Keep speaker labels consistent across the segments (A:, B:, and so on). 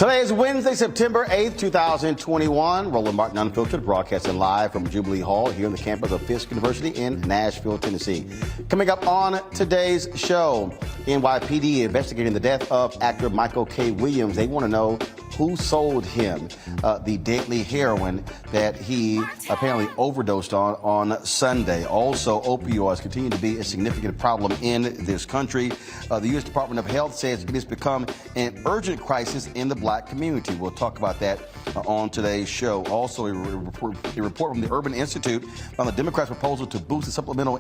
A: Today is Wednesday, September 8th, 2021. Roland Martin Unfiltered, broadcasting live from Jubilee Hall here on the campus of Fisk University in Nashville, Tennessee. Coming up on today's show, NYPD investigating the death of actor Michael K. Williams. They want to know who sold him the deadly heroin that he apparently overdosed on Sunday. Also, opioids continue to be a significant problem in this country. The U.S. Department of Health says it has become an urgent crisis in the black community. We'll talk about that on today's show. Also, a report from the Urban Institute on the Democrats' proposal to boost the supplemental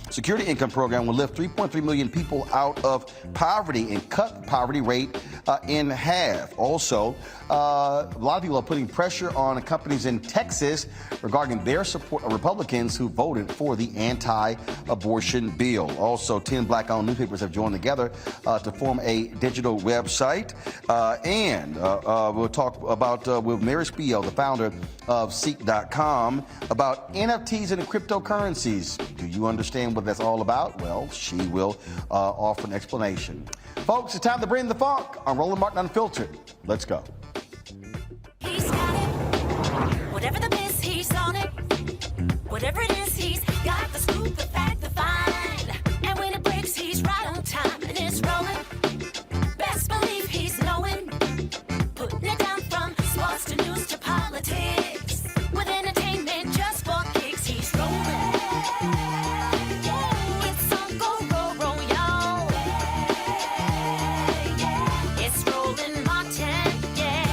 A: security income program will lift 3.3 million people out of poverty and cut the poverty rate in half. Also, a lot of people are putting pressure on companies in Texas regarding their support of Republicans who voted for the anti-abortion bill. Also, 10 black-owned newspapers have joined together to form a digital website. And we'll talk about with Mary Spiel, the founder of CEEK.com, about NFTs and cryptocurrencies. Do you understand what that's all about? Well, she will offer an explanation. Folks, it's time to bring the funk on Roland Martin Unfiltered. Let's go.
B: He's got it. Whatever the biz, he's on it. Whatever it is, he's got the scoop, the fact, the find. And when it breaks, he's right on time and it's rolling. Best believe he's knowing. Putting it down from sports to news to politics. With entertainment just for kicks, he's rolling. It's on go, roll, roll, y'all. It's Roland Martin, yeah.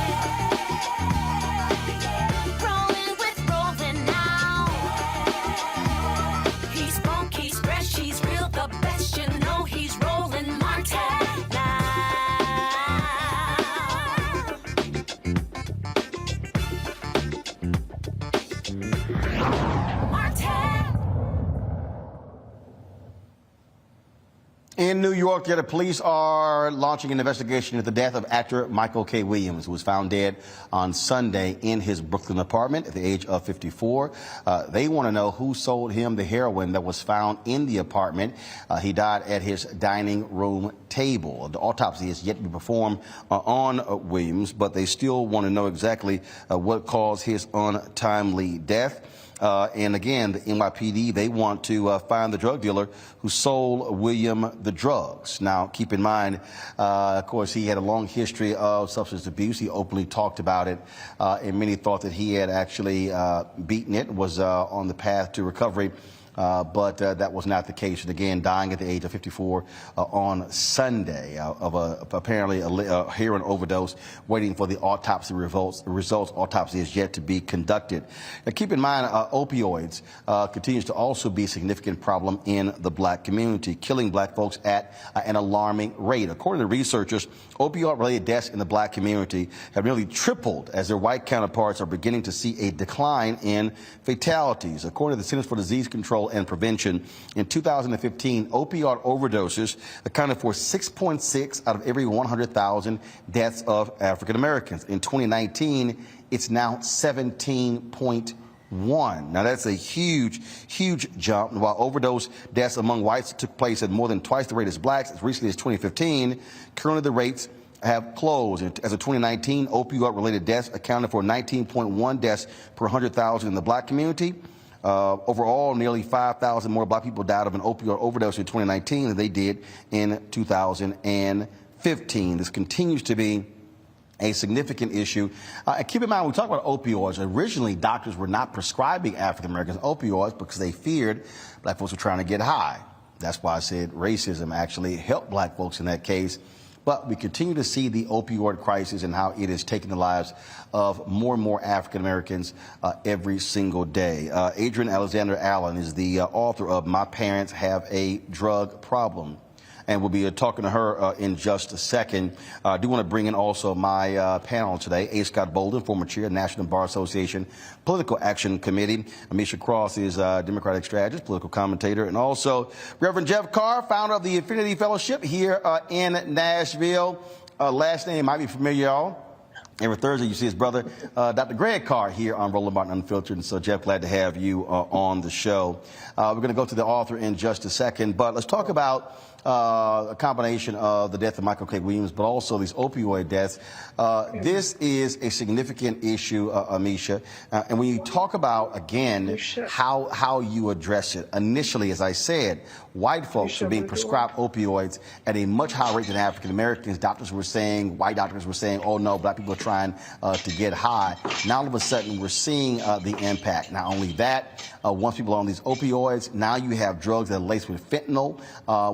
B: Rolling with Roland now. He's funk, he's fresh, he's real, the best, you know he's Roland Martin now.
A: In New York, the police are launching an investigation into the death of actor Michael K. Williams, who was found dead on Sunday in his Brooklyn apartment at the age of 54. They want to know who sold him the heroin that was found in the apartment. He died at his dining room table. The autopsy is yet to be performed on Williams, but they still want to know exactly what caused his untimely death. And again, the NYPD, they want to find the drug dealer who sold William the drugs. Now, keep in mind, of course, he had a long history of substance abuse. He openly talked about it, and many thought that he had actually beaten it, was on the path to recovery. But that was not the case. And again, dying at the age of 54 on Sunday of apparently a heroin overdose, waiting for the autopsy results. Autopsy is yet to be conducted. Now, keep in mind, opioids continues to also be a significant problem in the black community, killing black folks at an alarming rate. According to researchers, opioid-related deaths in the black community have nearly tripled as their white counterparts are beginning to see a decline in fatalities. According to the Centers for Disease Control and Prevention, in 2015, opioid overdoses accounted for 6.6 out of every 100,000 deaths of African Americans. In 2019, it's now 17.1. Now, that's a huge jump. While overdose deaths among whites took place at more than twice the rate as blacks as recently as 2015, currently the rates have closed. As of 2019, opioid-related deaths accounted for 19.1 deaths per 100,000 in the black community. Overall, nearly 5,000 more black people died of an opioid overdose in 2019 than they did in 2015. This continues to be a significant issue. Keep in mind, we talk about opioids. Originally, doctors were not prescribing African Americans opioids because they feared black folks were trying to get high. That's why I said racism actually helped black folks in that case. But we continue to see the opioid crisis and how it is taking the lives of more and more African Americans every single day. Adrienne Alexander Allen is the author of My Parents Have a Drug Problem. And we'll be talking to her in just a second. I do want to bring in also my panel today, A. Scott Bolden, former chair of the National Bar Association Political Action Committee. Amisha Cross is a Democratic strategist, political commentator, and also Reverend Jeff Carr, founder of the Infinity Fellowship here in Nashville. Last name might be familiar, y'all. Every Thursday, you see his brother, Dr. Greg Carr, here on Roland Martin Unfiltered. And so, Jeff, glad to have you on the show. We're going to go to the author in just a second, but let's talk about a combination of the death of Michael K. Williams, but also these opioid deaths. This is a significant issue, Amisha. And when you talk about, again, how you address it, initially, as I said, white folks are being prescribed opioids at a much higher rate than African Americans. Doctors were saying, white doctors were saying, oh no, black people are trying to get high. Now all of a sudden we're seeing the impact. Not only that, once people are on these opioids, now you have drugs that are laced with fentanyl,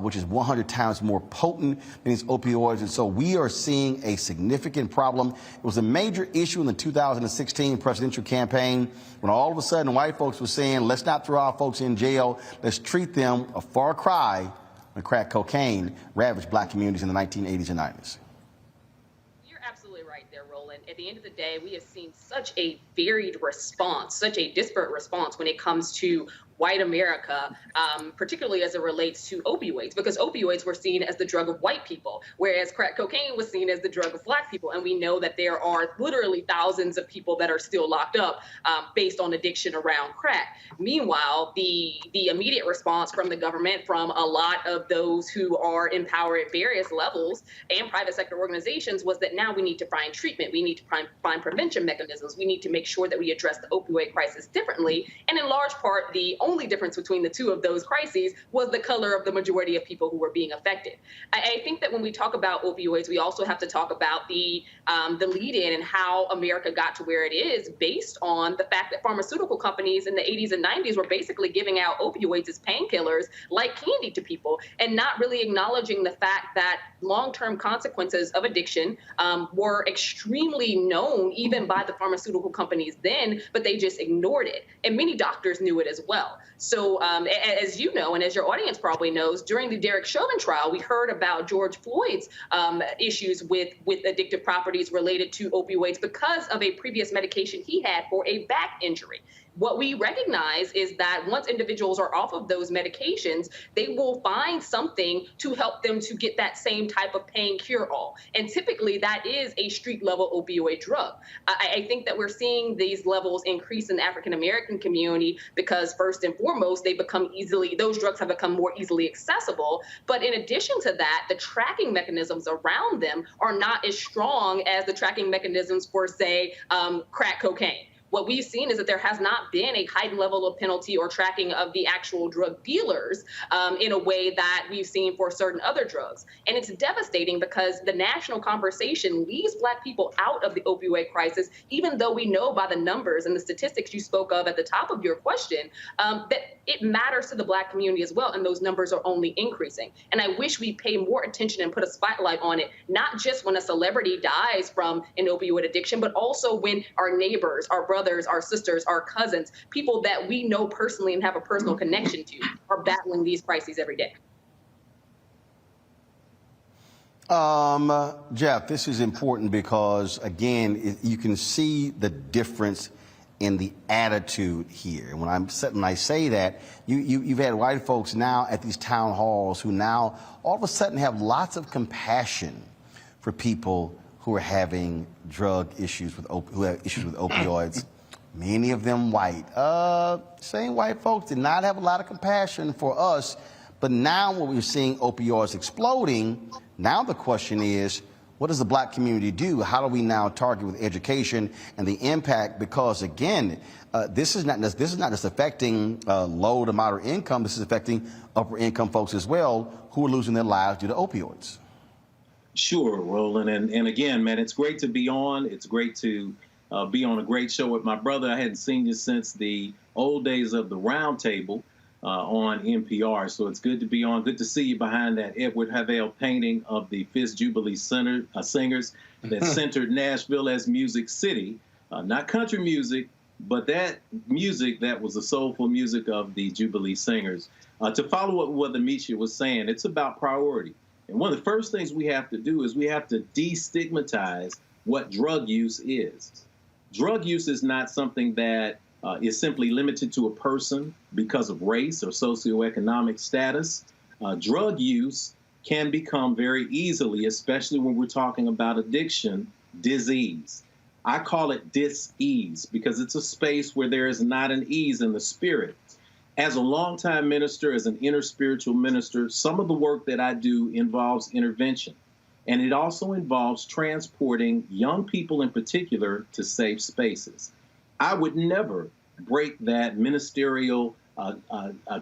A: which is 100 times more potent than these opioids. And so we are seeing a significant problem. It was a major issue in the 2016 presidential campaign when all of a sudden white folks were saying, let's not throw our folks in jail, let's treat them, a far cry when crack cocaine ravaged black communities in the 1980s and 90s.
C: You're absolutely right there, Roland. At the end of the day, we have seen such a varied response, such a disparate response when it comes to white America, particularly as it relates to opioids, because opioids were seen as the drug of white people, whereas crack cocaine was seen as the drug of black people. And we know that there are literally thousands of people that are still locked up based on addiction around crack. Meanwhile, the immediate response from the government, from a lot of those who are in power at various levels and private sector organizations, was that now we need to find treatment. We need to find prevention mechanisms. We need to make sure that we address the opioid crisis differently. And in large part, the only difference between the two of those crises was the color of the majority of people who were being affected. I think that when we talk about opioids, we also have to talk about the lead-in and how America got to where it is based on the fact that pharmaceutical companies in the 80s and 90s were basically giving out opioids as painkillers like candy to people and not really acknowledging the fact that long-term consequences of addiction were extremely known even by the pharmaceutical companies then, but they just ignored it. And many doctors knew it as well. So as you know, and as your audience probably knows, during the Derek Chauvin trial, we heard about George Floyd's issues with addictive properties related to opioids because of a previous medication he had for a back injury. What we recognize is that once individuals are off of those medications, they will find something to help them to get that same type of pain cure-all. And typically that is a street-level opioid drug. I think that we're seeing these levels increase in the African-American community because first and foremost, those drugs have become more easily accessible. But in addition to that, the tracking mechanisms around them are not as strong as the tracking mechanisms for, say, crack cocaine. What we've seen is that there has not been a heightened level of penalty or tracking of the actual drug dealers in a way that we've seen for certain other drugs. And it's devastating because the national conversation leaves black people out of the opioid crisis, even though we know by the numbers and the statistics you spoke of at the top of your question that it matters to the black community as well, and those numbers are only increasing. And I wish we pay more attention and put a spotlight on it, not just when a celebrity dies from an opioid addiction, but also when our neighbors, our brothers, our sisters, our cousins, people that we know personally and have a personal connection to are battling these crises every day.
A: Jeff, this is important because, again, you can see the difference in the attitude here. And when I say that, you've had white folks now at these town halls who now all of a sudden have lots of compassion for people who are having drug issues who have issues with opioids. Many of them white. Same white folks did not have a lot of compassion for us. But now when we're seeing opioids exploding, now the question is, what does the black community do? How do we now target with education and the impact? Because again, this is not just affecting low to moderate income. This is affecting upper income folks as well who are losing their lives due to opioids.
D: Sure, Roland. And again, man, it's great to be on. It's great to be on a great show with my brother. I hadn't seen you since the old days of the Round Table on NPR. So it's good to be on. Good to see you behind that Edward Havell painting of the Fifth Jubilee singers that centered Nashville as Music City. Not country music, but that music that was the soulful music of the Jubilee singers. To follow up what Amisha was saying, it's about priority. And one of the first things we have to do is we have to destigmatize what drug use is. Drug use is not something that is simply limited to a person because of race or socioeconomic status. Drug use can become very easily, especially when we're talking about addiction, disease. I call it dis-ease because it's a space where there is not an ease in the spirit. As a longtime minister, as an inner spiritual minister, some of the work that I do involves intervention. And it also involves transporting young people in particular to safe spaces. I would never break that ministerial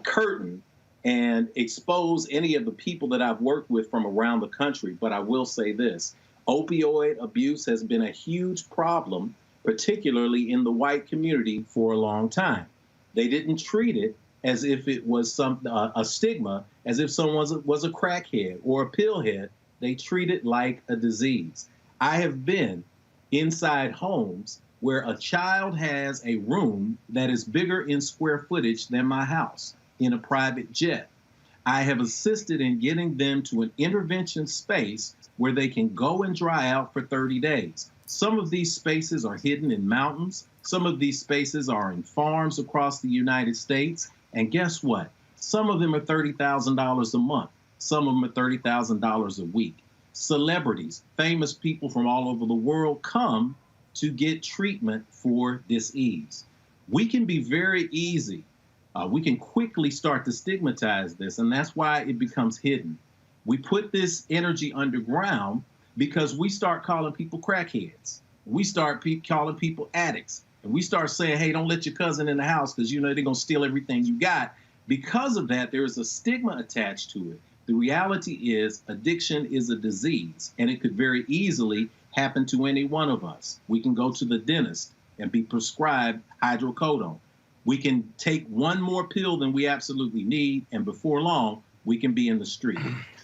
D: curtain and expose any of the people that I've worked with from around the country. But I will say this, opioid abuse has been a huge problem, particularly in the white community for a long time. They didn't treat it as if it was a stigma, as if someone was a crackhead or a pillhead. They treat it like a disease. I have been inside homes where a child has a room that is bigger in square footage than my house in a private jet. I have assisted in getting them to an intervention space where they can go and dry out for 30 days. Some of these spaces are hidden in mountains. Some of these spaces are in farms across the United States. And guess what? Some of them are $30,000 a month. Some of them are $30,000 a week. Celebrities, famous people from all over the world come to get treatment for disease. We can be very easy. We can quickly start to stigmatize this, and that's why it becomes hidden. We put this energy underground because we start calling people crackheads. We start calling people addicts. And we start saying, hey, don't let your cousin in the house because you know they're going to steal everything you got. Because of that, there is a stigma attached to it. The reality is addiction is a disease, and it could very easily happen to any one of us. We can go to the dentist and be prescribed hydrocodone. We can take one more pill than we absolutely need, and before long, we can be in the street.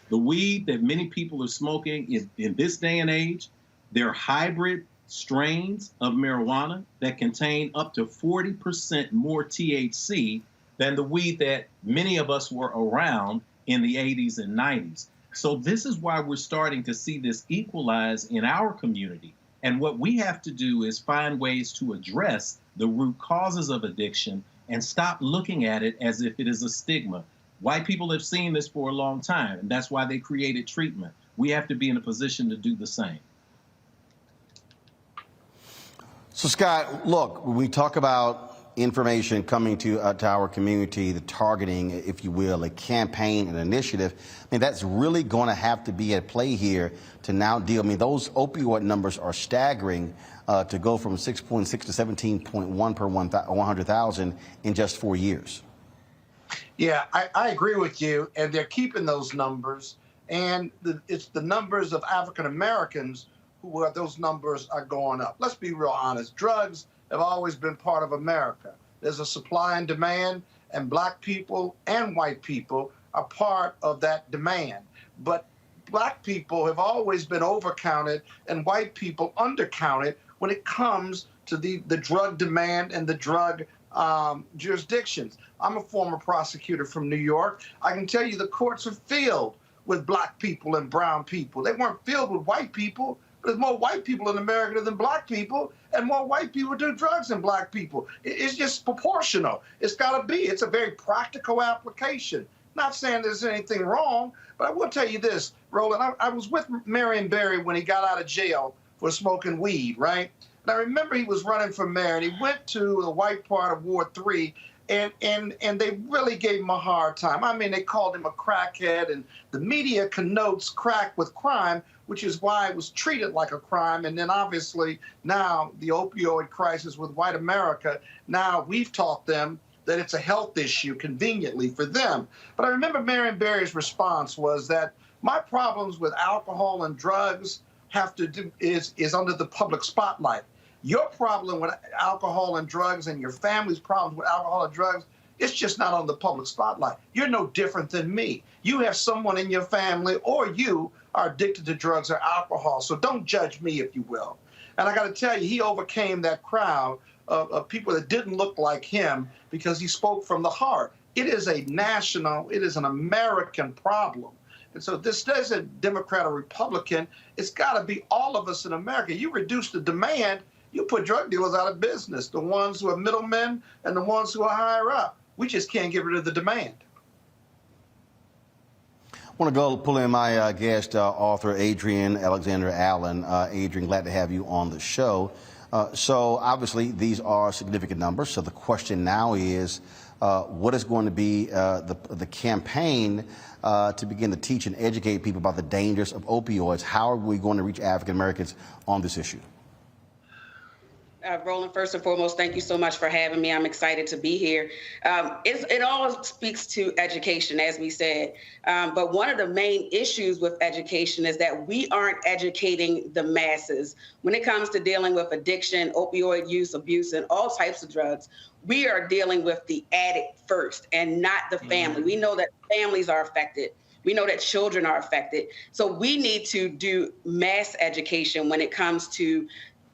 D: The weed that many people are smoking in this day and age, they're hybrid strains of marijuana that contain up to 40% more THC than the weed that many of us were around in the 80s and 90s. So this is why we're starting to see this equalize in our community. And what we have to do is find ways to address the root causes of addiction and stop looking at it as if it is a stigma. White people have seen this for a long time, and that's why they created treatment. We have to be in a position to do the same.
A: So, Scott, look, when we talk about information coming to our community, the targeting, if you will, a campaign, an initiative, I mean, that's really going to have to be at play here to now deal. I mean, those opioid numbers are staggering to go from 6.6 to 17.1 per 100,000 in just 4 years.
E: Yeah, I agree with you, and they're keeping those numbers, and it's the numbers of African Americans where those numbers are going up. Let's be real honest. Drugs have always been part of America. There's a supply and demand, and black people and white people are part of that demand. But black people have always been overcounted and white people undercounted when it comes to the drug demand and the drug jurisdictions. I'm a former prosecutor from New York. I can tell you the courts are filled with black people and brown people. They weren't filled with white people. There's more white people in America than black people, and more white people do drugs than black people. It's just proportional. It's got to be. It's a very practical application. Not saying there's anything wrong, but I will tell you this, Roland. I was with Marion Barry when he got out of jail for smoking weed, right? And I remember he was running for mayor, and he went to the white part of Ward 3, and they really gave him a hard time. I mean, they called him a crackhead, and the media connotes crack with crime, which is why it was treated like a crime. And then obviously now the opioid crisis with white America, now we've taught them that it's a health issue conveniently for them. But I remember Marion Barry's response was that my problems with alcohol and drugs have to do is under the public spotlight. Your problem with alcohol and drugs and your family's problems with alcohol and drugs, it's just not on the public spotlight. You're no different than me. You have someone in your family or you are addicted to drugs or alcohol. So don't judge me, if you will. And I got to tell you, he overcame that crowd of people that didn't look like him because he spoke from the heart. It is a national, it is an American problem. And so this isn't Democrat or Republican. It's got to be all of us in America. You reduce the demand, you put drug dealers out of business, the ones who are middlemen and the ones who are higher up. We just can't get rid of the demand.
A: I want to go pull in my guest, author Adrienne Alexander Allen. Adrienne, glad to have you on the show. So obviously these are significant numbers. So the question now is, what is going to be the campaign to begin to teach and educate people about the dangers of opioids? How are we going to reach African Americans on this issue?
F: Roland, first and foremost, thank you so much for having me. I'm excited to be here. It all speaks to education, as we said. But one of the main issues with education is that we aren't educating the masses. When it comes to dealing with addiction, opioid use, abuse, and all types of drugs, we are dealing with the addict first and not the family. We know that families are affected. We know that children are affected. So we need to do mass education when it comes to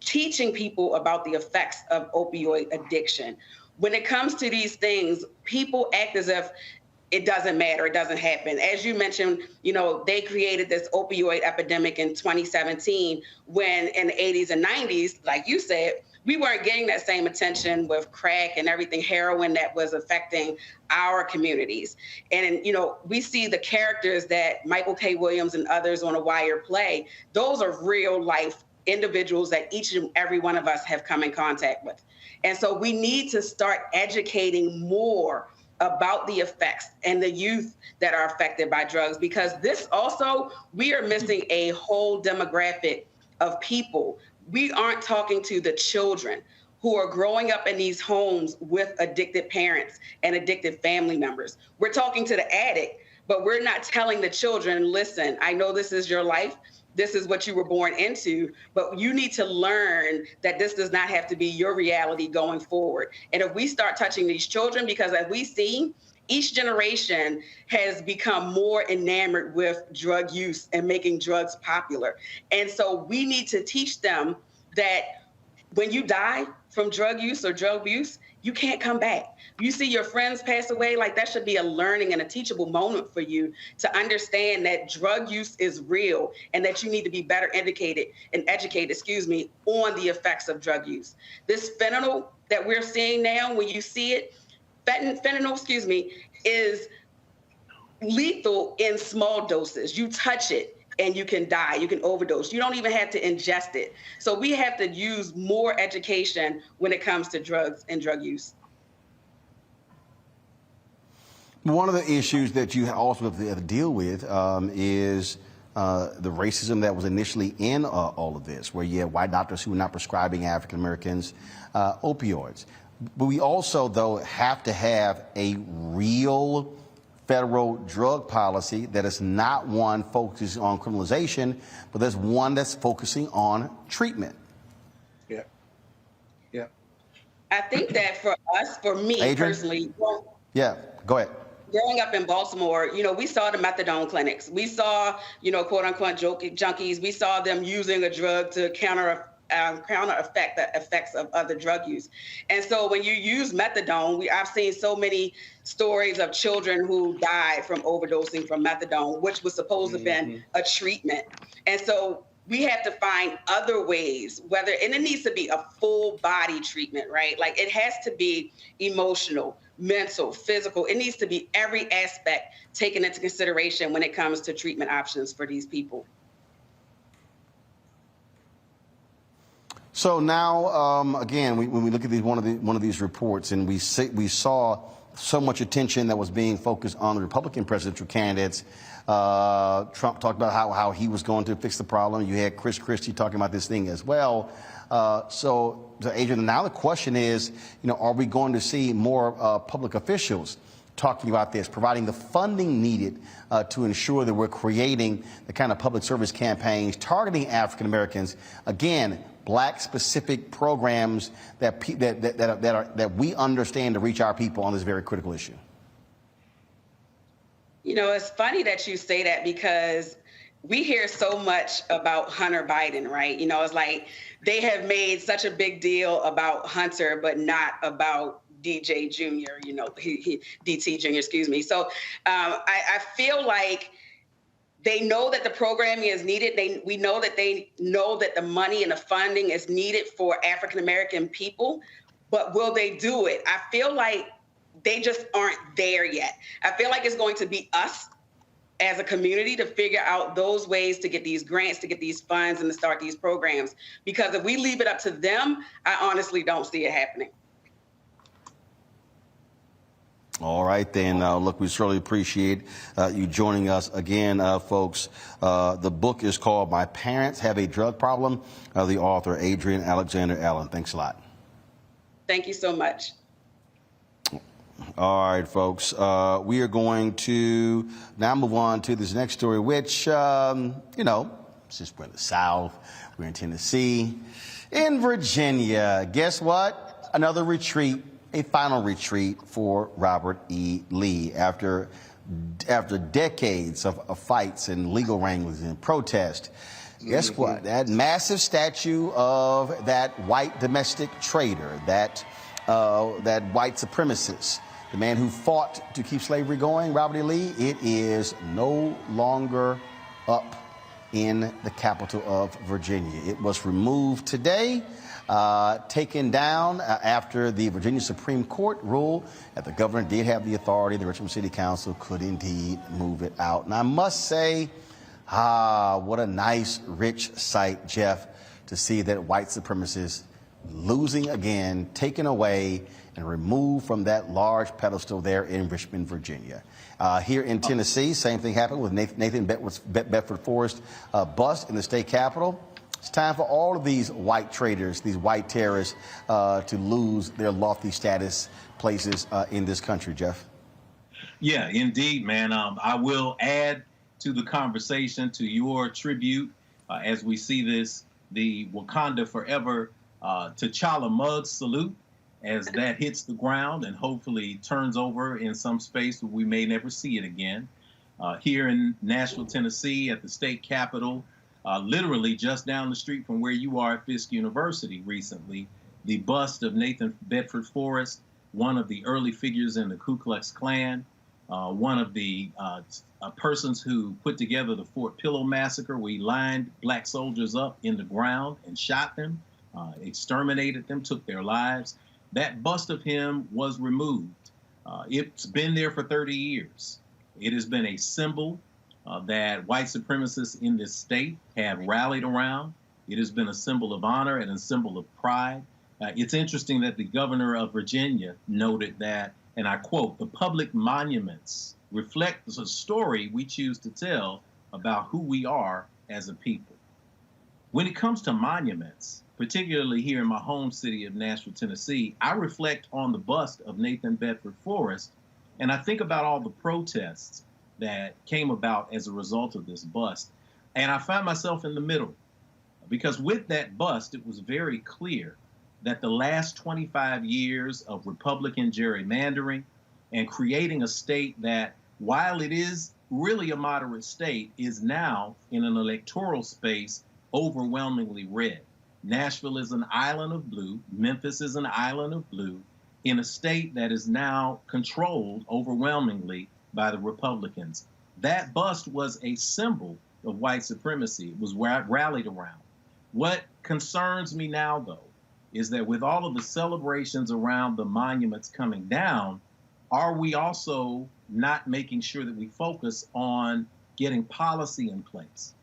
F: teaching people about the effects of opioid addiction. When it comes to these things, people act as if it doesn't matter, it doesn't happen. As you mentioned, they created this opioid epidemic in 2017 when in the 80s and 90s, like you said, we weren't getting that same attention with crack and everything, heroin that was affecting our communities. And, we see the characters that Michael K. Williams and others on The Wire play. Those are real life individuals that each and every one of us have come in contact with. And so we need to start educating more about the effects and the youth that are affected by drugs, because this also, we are missing a whole demographic of people. We aren't talking to the children who are growing up in these homes with addicted parents and addicted family members. We're talking to the addict, but we're not telling the children, listen, I know this is your life. This is what you were born into, but you need to learn that this does not have to be your reality going forward. And if we start touching these children, because as we see, each generation has become more enamored with drug use and making drugs popular. And so we need to teach them that when you die from drug use or drug abuse, you can't come back. You see your friends pass away, like that should be a learning and a teachable moment for you to understand that drug use is real and that you need to be better educated on the effects of drug use. This fentanyl that we're seeing now, when you see it, fentanyl, is lethal in small doses. You touch it and you can die, you can overdose. You don't even have to ingest it. So we have to use more education when it comes to drugs and drug use.
A: One of the issues that you also have to deal with is the racism that was initially in all of this, where you had white doctors who were not prescribing African Americans opioids. But we also, though, have to have a real federal drug policy that is not one focusing on criminalization, but there's one that's focusing on treatment.
E: Yeah. Yeah.
F: I think that for me
A: Adrian?
F: personally,
A: Yeah, go ahead.
F: growing up in Baltimore, we saw the methadone clinics. We saw, quote unquote junkies. We saw them using a drug to counter the effects of other drug use. And so when you use methadone, I've seen so many stories of children who died from overdosing from methadone, which was supposed to have been a treatment. And so we have to find other ways, and it needs to be a full body treatment, right? Like it has to be emotional, mental, physical. It needs to be every aspect taken into consideration when it comes to treatment options for these people.
A: So now, again, when we look at one of these reports, and we saw so much attention that was being focused on the Republican presidential candidates. Trump talked about how he was going to fix the problem. You had Chris Christie talking about this thing as well. So Adrian, now the question is, are we going to see more public officials talking about this, providing the funding needed to ensure that we're creating the kind of public service campaigns targeting African Americans, again, Black-specific programs that we understand to reach our people on this very critical issue?
F: It's funny that you say that, because we hear so much about Hunter Biden, right? It's like they have made such a big deal about Hunter, but not about DJ Jr., DT Jr., excuse me. So I feel like they know that the programming is needed. We know that they know that the money and the funding is needed for African-American people, but will they do it? I feel like they just aren't there yet. I feel like it's going to be us as a community to figure out those ways to get these grants, to get these funds, and to start these programs. Because if we leave it up to them, I honestly don't see it happening.
A: All right, then. Look, we certainly appreciate you joining us again, folks. The book is called My Parents Have a Drug Problem. The author, Adrienne Alexander Allen. Thanks a lot.
F: Thank you so much.
A: All right, folks. We are going to now move on to this next story, which, since we're in the South, we're in Tennessee, in Virginia. Guess what? Another retreat, a final retreat for Robert E. Lee after decades of fights and legal wranglings and protest. Guess what? That massive statue of that white domestic traitor, that white supremacist, the man who fought to keep slavery going, Robert E. Lee, it is no longer up in the capital of Virginia. It was removed today, taken down after the Virginia Supreme Court ruled that the governor did have the authority, the Richmond City Council could indeed move it out. And I must say, what a nice, rich sight, Jeff, to see that white supremacist losing again, taken away, and removed from that large pedestal there in Richmond, Virginia. Here in Tennessee, same thing happened with Nathan Bedford Forrest bust in the state capitol. It's time for all of these white traitors, these white terrorists, to lose their lofty status places in this country, Jeff.
D: Yeah, indeed, man. I will add to the conversation, to your tribute, as we see this, the Wakanda Forever T'Challa mug salute, as that hits the ground and hopefully turns over in some space where we may never see it again. Here in Nashville, Tennessee, at the state capitol, literally just down the street from where you are at Fisk University recently, the bust of Nathan Bedford Forrest, one of the early figures in the Ku Klux Klan, one of the persons who put together the Fort Pillow massacre. We lined black soldiers up in the ground and shot them, exterminated them, took their lives. That bust of him was removed. It's been there for 30 years. It has been a symbol that white supremacists in this state have rallied around. It has been a symbol of honor and a symbol of pride. It's interesting that the governor of Virginia noted that, and I quote, "The public monuments reflect the story we choose to tell about who we are as a people." When it comes to monuments, particularly here in my home city of Nashville, Tennessee, I reflect on the bust of Nathan Bedford Forrest, and I think about all the protests that came about as a result of this bust. And I find myself in the middle, because with that bust, it was very clear that the last 25 years of Republican gerrymandering and creating a state that, while it is really a moderate state, is now in an electoral space overwhelmingly red. Nashville is an island of blue. Memphis is an island of blue in a state that is now controlled overwhelmingly by the Republicans. That bust was a symbol of white supremacy. It was rallied around. What concerns me now, though, is that with all of the celebrations around the monuments coming down, are we also not making sure that we focus on getting policy in place?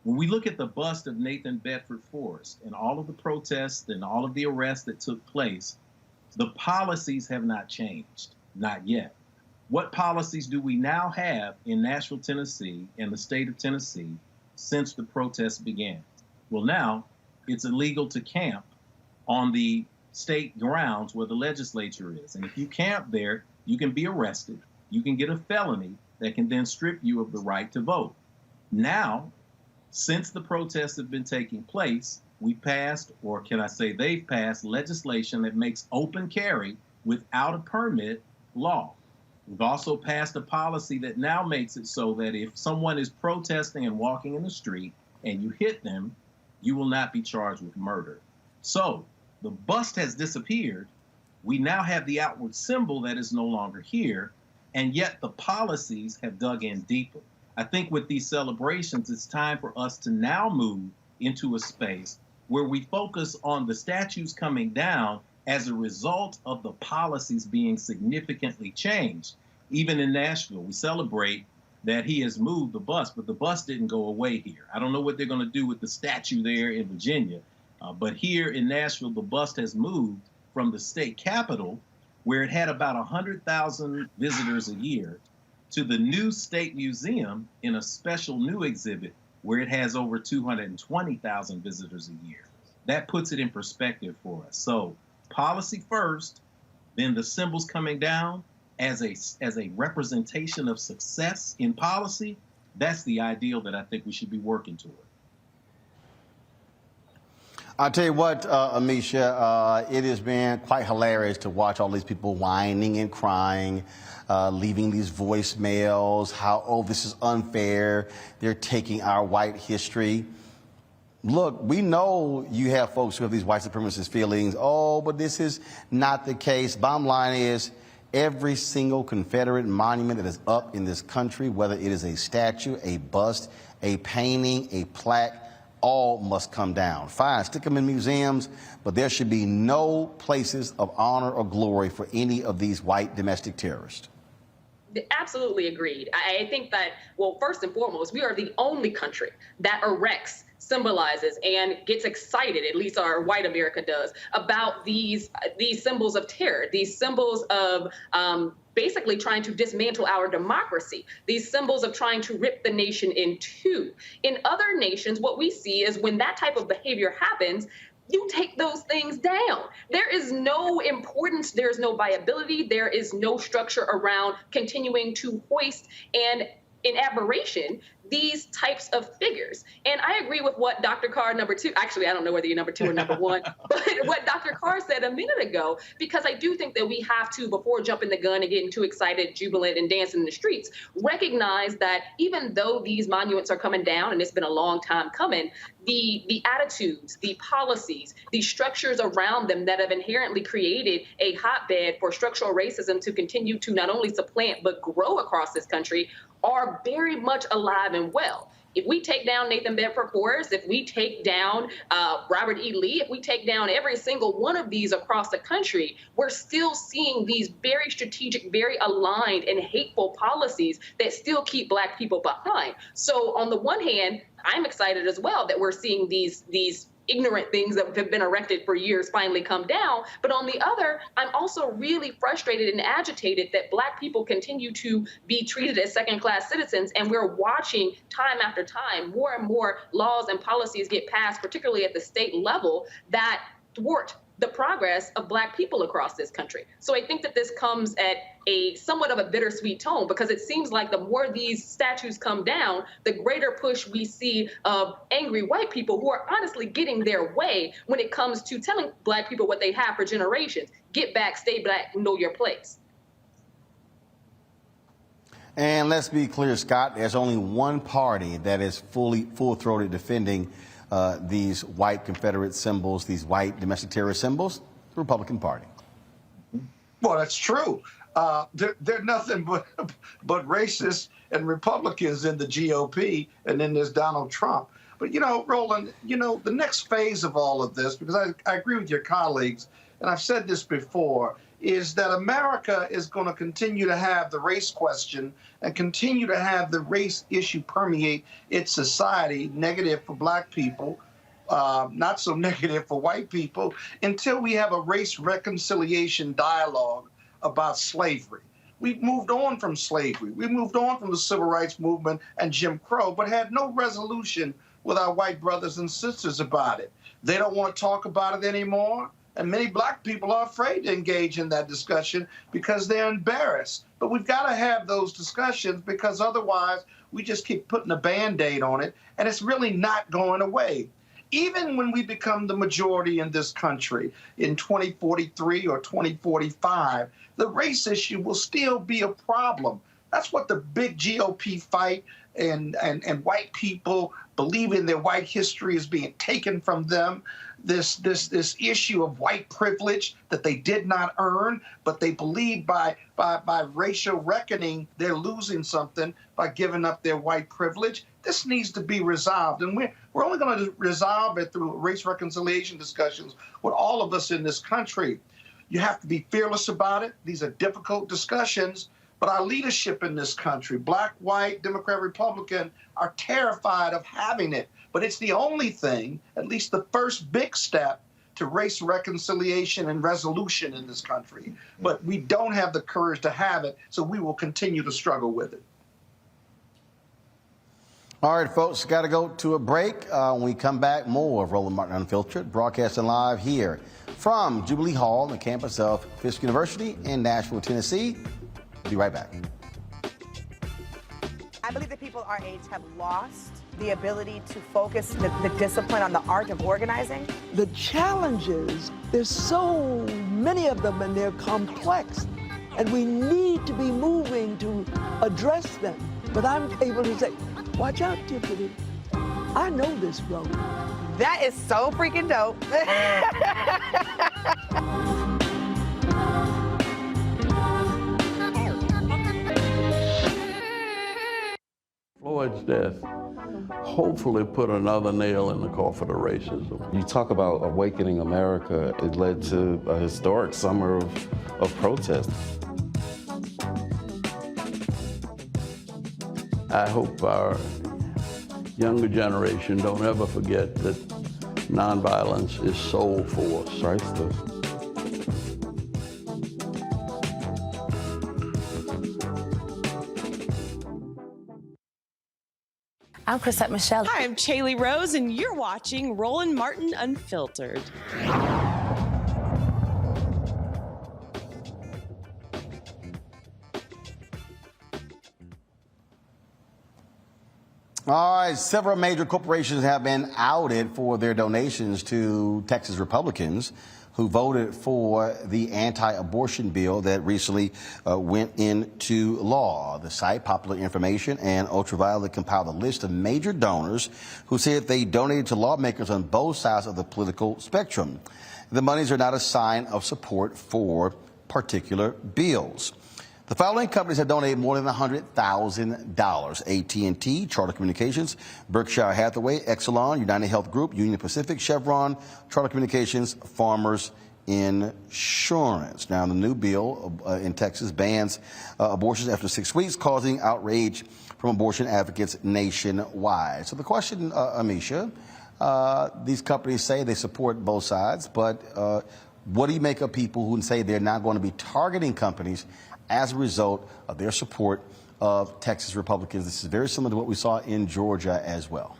D: When we look at the bust of Nathan Bedford Forrest and all of the protests and all of the arrests that took place, the policies have not changed, not yet. What policies do we now have in Nashville, Tennessee, and the state of Tennessee since the protests began? Well, now it's illegal to camp on the state grounds where the legislature is. And if you camp there, you can be arrested. You can get a felony that can then strip you of the right to vote. Now, since the protests have been taking place, we passed, or can I say they've passed, legislation that makes open carry without a permit law. We've also passed a policy that now makes it so that if someone is protesting and walking in the street and you hit them, you will not be charged with murder. So the bust has disappeared. We now have the outward symbol that is no longer here, and yet the policies have dug in deeper. I think with these celebrations, it's time for us to now move into a space where we focus on the statues coming down as a result of the policies being significantly changed. Even in Nashville, we celebrate that he has moved the bust, but the bust didn't go away here. I don't know what they're going to do with the statue there in Virginia, but here in Nashville, the bust has moved from the state capitol where it had about 100,000 visitors a year, to the new State Museum in a special new exhibit where it has over 220,000 visitors a year. That puts it in perspective for us. So policy first, then the symbols coming down as a representation of success in policy. That's the ideal that I think we should be working toward.
A: I'll tell you what, Amisha, it has been quite hilarious to watch all these people whining and crying, leaving these voicemails, how, oh, this is unfair, they're taking our white history. Look, we know you have folks who have these white supremacist feelings, oh, but this is not the case. Bottom line is, every single Confederate monument that is up in this country, whether it is a statue, a bust, a painting, a plaque, all must come down. Fine, stick them in museums, but there should be no places of honor or glory for any of these white domestic terrorists.
C: Absolutely agreed. I think that, well, first and foremost, we are the only country that erects, symbolizes, and gets excited, at least our white America does, about these symbols of terror, these symbols of basically trying to dismantle our democracy, these symbols of trying to rip the nation in two. In other nations, what we see is when that type of behavior happens, you take those things down. There is no importance, there is no viability, there is no structure around continuing to hoist and in admiration these types of figures. And I agree with what Dr. Carr, number two, actually, I don't know whether you're number two or number one, but what Dr. Carr said a minute ago, because I do think that we have to, before jumping the gun and getting too excited, jubilant, and dancing in the streets, recognize that even though these monuments are coming down, and it's been a long time coming, the attitudes, the policies, the structures around them that have inherently created a hotbed for structural racism to continue to not only supplant but grow across this country are very much alive and well. If we take down Nathan Bedford Forrest, if we take down Robert E. Lee, if we take down every single one of these across the country, we're still seeing these very strategic, very aligned and hateful policies that still keep Black people behind. So on the one hand, I'm excited as well that we're seeing these ignorant things that have been erected for years finally come down. But on the other, I'm also really frustrated and agitated that Black people continue to be treated as second-class citizens, and we're watching time after time more and more laws and policies get passed, particularly at the state level, that thwart the progress of Black people across this country. So I think that this comes at a somewhat of a bittersweet tone, because it seems like the more these statues come down, the greater push we see of angry white people who are honestly getting their way when it comes to telling Black people what they have for generations. Get back, stay Black, know your place.
A: And let's be clear, Scott, there's only one party that is full-throated defending these white Confederate symbols, these white domestic terrorist symbols, the Republican Party.
E: Well, that's true. They're nothing but racists and Republicans in the GOP, and then there's Donald Trump. But, Roland, the next phase of all of this, because I agree with your colleagues, and I've said this before, is that America is going to continue to have the race question and continue to have the race issue permeate its society, negative for Black people, not so negative for white people, until we have a race reconciliation dialogue about slavery. We've moved on from slavery. We moved on from the civil rights movement and Jim Crow, but had no resolution with our white brothers and sisters about it. They don't want to talk about it anymore. And many Black people are afraid to engage in that discussion because they're embarrassed. But we've got to have those discussions, because otherwise we just keep putting a Band-Aid on it, and it's really not going away. Even when we become the majority in this country in 2043 or 2045, the race issue will still be a problem. That's what the big GOP fight and white people believing their white history is being taken from them. This issue of white privilege that they did not earn, but they believe by racial reckoning they're losing something by giving up their white privilege. This needs to be resolved, and we're only going to resolve it through race reconciliation discussions with all of us in this country. You have to be fearless about it. These are difficult discussions, but our leadership in this country, Black, white, Democrat, Republican, are terrified of having it. But it's the only thing, at least the first big step, to race reconciliation and resolution in this country. But we don't have the courage to have it, so we will continue to struggle with it.
A: All right, folks, got to go to a break. When we come back, more of Roland Martin Unfiltered, broadcasting live here from Jubilee Hall, the campus of Fisk University in Nashville, Tennessee. We'll be right back.
G: I believe that people our age have lost the ability to focus the discipline on the art of organizing.
H: The challenges, there's so many of them and they're complex, and we need to be moving to address them. But I'm able to say, watch out, Tiffany. I know this road.
G: That is so freaking dope.
I: Floyd's death hopefully put another nail in the coffin of racism.
J: You talk about awakening America. It led to a historic summer of protest.
I: I hope our younger generation don't ever forget that nonviolence is soul force.
J: Priceless.
B: I'm Chrisette Michelle.
K: Hi, I'm Chaley Rose, and you're watching Roland Martin Unfiltered.
A: All right, several major corporations have been outed for their donations to Texas Republicans who voted for the anti-abortion bill that recently went into law. The site Popular Information and Ultraviolet compiled a list of major donors who said they donated to lawmakers on both sides of the political spectrum. The monies are not a sign of support for particular bills. The following companies have donated more than $100,000. AT&T, Charter Communications, Berkshire Hathaway, Exelon, United Health Group, Union Pacific, Chevron, Charter Communications, Farmers Insurance. Now, the new bill in Texas bans abortions after 6 weeks, causing outrage from abortion advocates nationwide. So the question, Amisha, these companies say they support both sides, but what do you make of people who say they're not going to be targeting companies as a result of their support of Texas Republicans? This is very similar to what we saw in Georgia as well.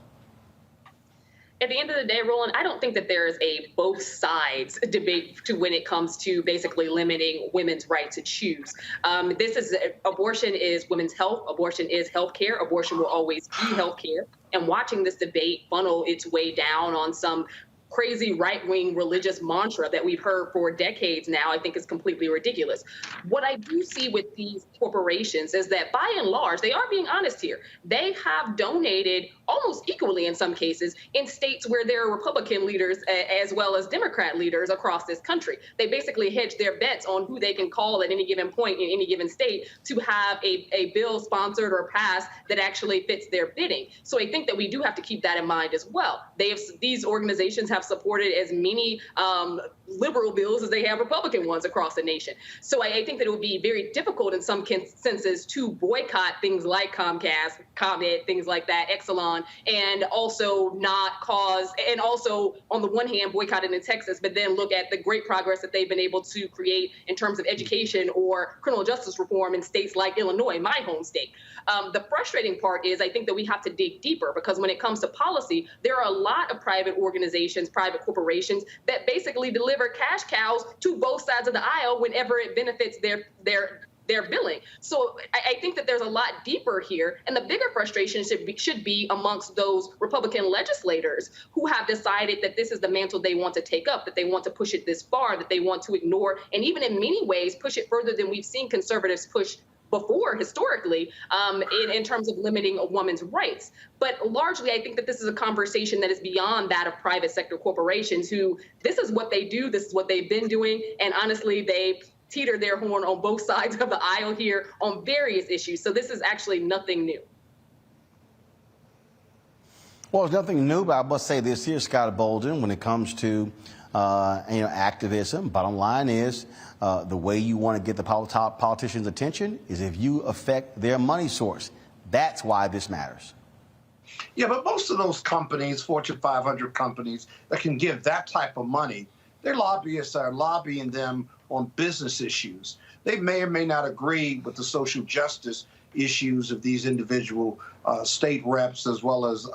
C: At the end of the day, Roland, I don't think that there is a both sides debate to when it comes to basically limiting women's right to choose. Abortion is women's health. Abortion is health care. Abortion will always be health care. And watching this debate funnel its way down on some crazy right-wing religious mantra that we've heard for decades now, I think is completely ridiculous. What I do see with these corporations is that by and large, they are being honest here. They have donated almost equally in some cases in states where there are Republican leaders as well as Democrat leaders across this country. They basically hedge their bets on who they can call at any given point in any given state to have a bill sponsored or passed that actually fits their bidding. So I think that we do have to keep that in mind as well. These organizations have supported as many liberal bills as they have Republican ones across the nation. So I think that it would be very difficult in some senses to boycott things like Comcast, ComEd, things like that, Exelon, and also on the one hand boycott it in Texas, but then look at the great progress that they've been able to create in terms of education or criminal justice reform in states like Illinois, my home state. The frustrating part is I think that we have to dig deeper, because when it comes to policy, there are a lot of private organizations, private corporations that basically deliver cash cows to both sides of the aisle whenever it benefits their billing. So I think that there's a lot deeper here, and the bigger frustration should be amongst those Republican legislators who have decided that this is the mantle they want to take up, that they want to push it this far, that they want to ignore, and even in many ways push it further than we've seen conservatives push before historically in terms of limiting a woman's rights. But largely, I think that this is a conversation that is beyond that of private sector corporations who, this is what they do, this is what they've been doing, and honestly, they teeter their horn on both sides of the aisle here on various issues. So this is actually nothing new.
A: Well, it's nothing new, but I must say this here, Scott Bolden, when it comes to activism, bottom line is the way you want to get the top politicians' attention is if you affect their money source. That's why this matters.
E: Yeah, but most of those companies, Fortune 500 companies that can give that type of money, Their lobbyists are lobbying them on business issues. They may or may not agree with the social justice issues of these individual state reps as well as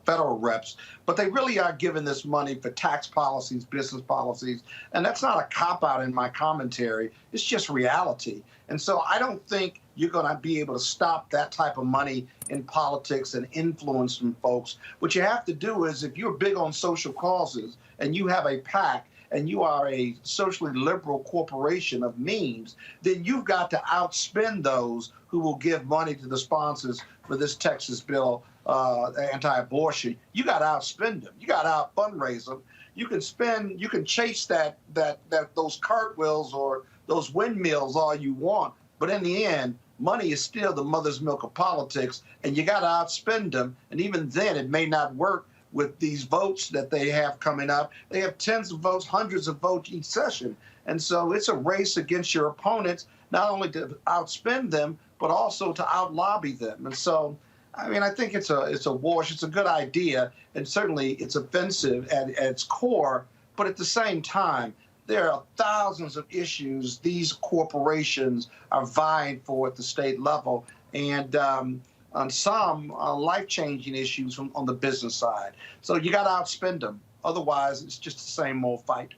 E: federal reps, but they really are giving this money for tax policies, business policies, and that's not a cop-out in my commentary. It's just reality. And so I don't think you're going to be able to stop that type of money in politics and influence from folks. What you have to do is, if you're big on social causes and you have a PAC and you are a socially liberal corporation of means, then you've got to outspend those who will give money to the sponsors for this Texas bill, anti-abortion. You got to outspend them. You got to out-fundraise them. You can chase those cartwheels or those windmills all you want, but in the end, money is still the mother's milk of politics, and you got to outspend them. And even then, it may not work with these votes that they have coming up. They have tens of votes, hundreds of votes each session. And so it's a race against your opponents, not only to outspend them, but also to out-lobby them. And so, I mean, I think it's a wash. It's a good idea, and certainly it's offensive at its core. But at the same time, there are thousands of issues these corporations are vying for at the state level, and on some life-changing issues on the business side. So you got to outspend them. Otherwise, it's just the same old fight.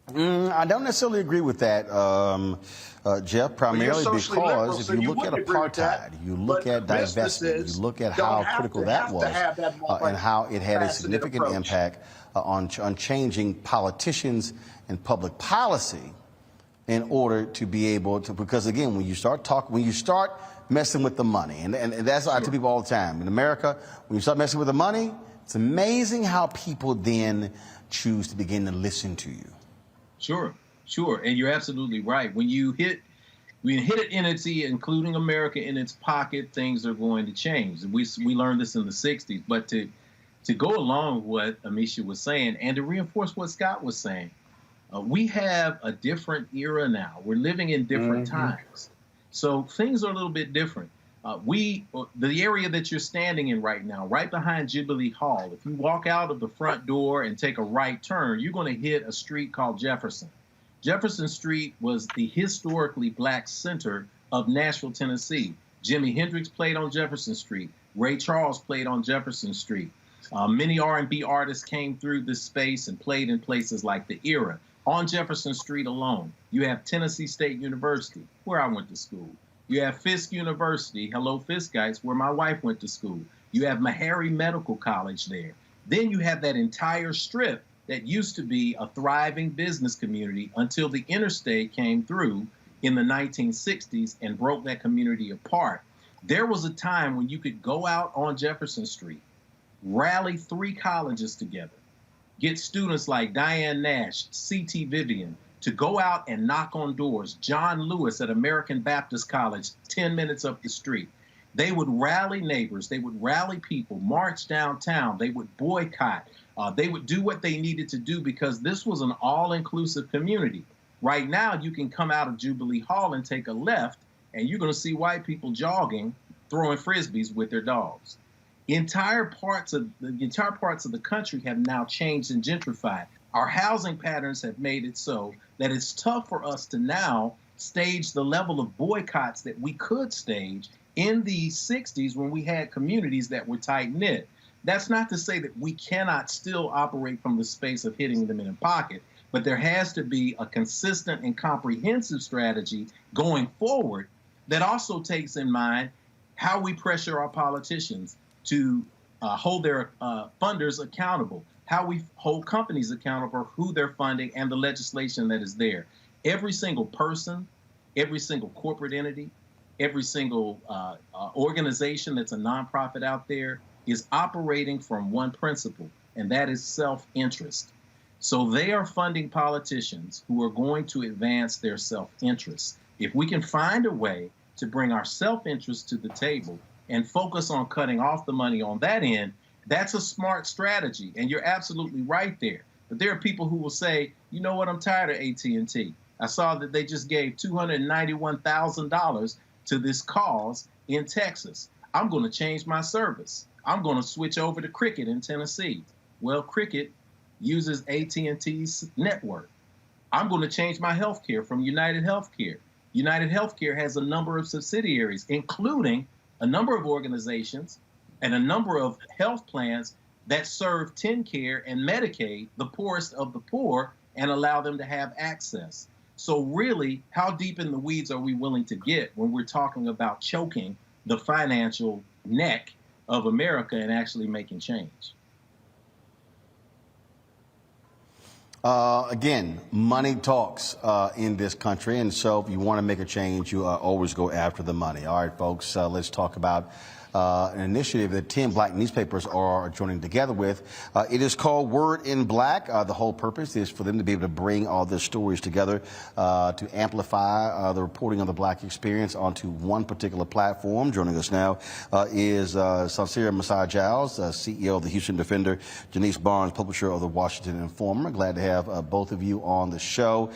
A: I don't necessarily agree with that, Jeff, primarily because if you look at apartheid, you look at divestment, you look at how critical that was, and how it had a significant impact on changing politicians and public policy in order to be able to, because again, when you start messing with the money, and that's what I tell people all the time, in America, when you start messing with the money, it's amazing how people then choose to begin to listen to you.
D: Sure, and you're absolutely right. When you hit an entity, including America, in its pocket, things are going to change. We learned this in the 60s, but to go along with what Amisha was saying and to reinforce what Scott was saying, we have a different era now. We're living in different times. So things are a little bit different. The area that you're standing in right now, right behind Jubilee Hall, if you walk out of the front door and take a right turn, you're going to hit a street called Jefferson. Jefferson Street was the historically black center of Nashville, Tennessee. Jimi Hendrix played on Jefferson Street. Ray Charles played on Jefferson Street. Many R&B artists came through this space and played in places like the Era. On Jefferson Street alone, you have Tennessee State University, where I went to school. You have Fisk University, hello Fiskites, where my wife went to school. You have Meharry Medical College there. Then you have that entire strip that used to be a thriving business community until the interstate came through in the 1960s and broke that community apart. There was a time when you could go out on Jefferson Street, rally 3 colleges together, get students like Diane Nash, C.T. Vivian, to go out and knock on doors. John Lewis at American Baptist College, 10 minutes up the street. They would rally neighbors. They would rally people, march downtown. They would boycott. They would do what they needed to do because this was an all-inclusive community. Right now, you can come out of Jubilee Hall and take a left, and you're going to see white people jogging, throwing Frisbees with their dogs. Entire parts of the country have now changed and gentrified. Our housing patterns have made it so that it's tough for us to now stage the level of boycotts that we could stage in the 60s when we had communities that were tight-knit. That's not to say that we cannot still operate from the space of hitting them in the pocket, but there has to be a consistent and comprehensive strategy going forward that also takes in mind how we pressure our politicians to hold their funders accountable, how we hold companies accountable for who they're funding and the legislation that is there. Every single person, every single corporate entity, every single organization that's a nonprofit out there is operating from one principle, and that is self-interest. So they are funding politicians who are going to advance their self-interest. If we can find a way to bring our self-interest to the table and focus on cutting off the money on that end, that's a smart strategy, and you're absolutely right there. But there are people who will say, you know what, I'm tired of AT&T. I saw that they just gave $291,000 to this cause in Texas. I'm going to change my service. I'm going to switch over to Cricket in Tennessee. Well, Cricket, uses AT&T's network. I'm going to change my health care from United Healthcare. United Healthcare has a number of subsidiaries, including a number of organizations and a number of health plans that serve TennCare and Medicaid, the poorest of the poor, and allow them to have access. So really, how deep in the weeds are we willing to get when we're talking about choking the financial neck of America and actually making change?
A: Again, money talks in this country, and so if you want to make a change, you always go after the money. All right, folks, let's talk about an initiative that 10 black newspapers are joining together with. It is called Word in Black. The whole purpose is for them to be able to bring all their stories together to amplify the reporting of the black experience onto one particular platform. Joining us now is Sansira Masai Giles, CEO of the Houston Defender, Janice Barnes, publisher of the Washington Informer. Glad to have both of you on the show.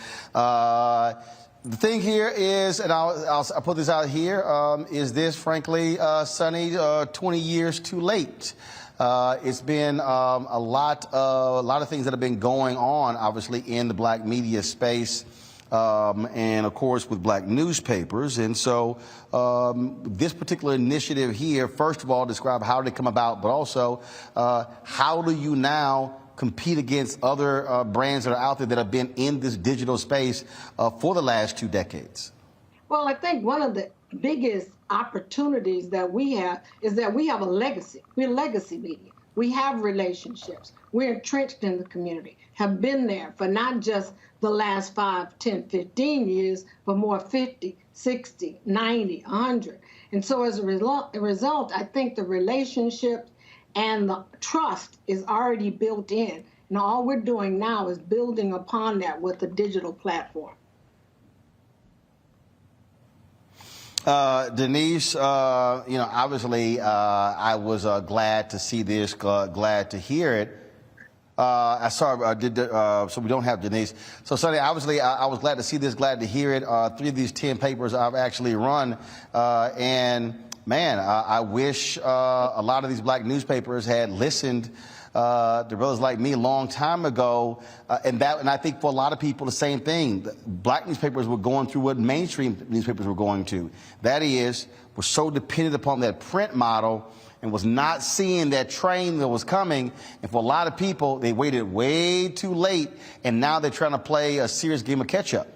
A: The thing here is, and I'll put this out here, is this, frankly, Sonny, 20 years too late? It's been a lot of things that have been going on, obviously, in the black media space, and, of course, with black newspapers. And so this particular initiative here, first of all, describe how did it come about, but also how do you now compete against other brands that are out there that have been in this digital space for the last 2 decades?
L: Well, I think one of the biggest opportunities that we have is that we have a legacy. We're legacy media. We have relationships. We're entrenched in the community, have been there for not just the last 5, 10, 15 years, but more 50, 60, 90, 100. And so as a result, I think the relationship and the trust is already built in. And all we're doing now is building upon that with the digital platform.
A: Denise, obviously, I was glad to see this, glad to hear it. So we don't have Denise. So, Sonny, obviously, I was glad to see this, glad to hear it. 3 of these 10 papers I've actually run, and man, I wish a lot of these black newspapers had listened to brothers like me a long time ago. And I think for a lot of people, the same thing. Black newspapers were going through what mainstream newspapers were going to. That is, we're so dependent upon that print model and was not seeing that train that was coming. And for a lot of people, they waited way too late, and now they're trying to play a serious game of catch-up.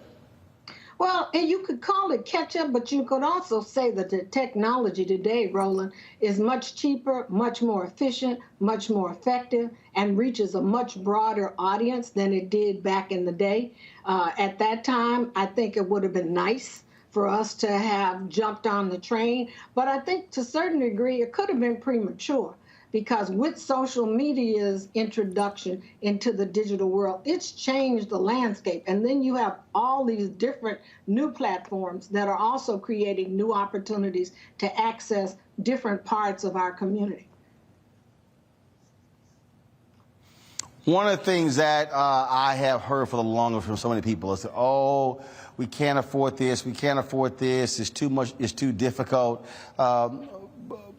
L: Well, and you could call it catch-up, but you could also say that the technology today, Roland, is much cheaper, much more efficient, much more effective, and reaches a much broader audience than it did back in the day. At that time, I think it would have been nice for us to have jumped on the train, but I think to a certain degree it could have been premature. Because with social media's introduction into the digital world, it's changed the landscape. And then you have all these different new platforms that are also creating new opportunities to access different parts of our community.
A: One of the things that I have heard for the longest from so many people is that, oh, we can't afford this, it's too much, it's too difficult.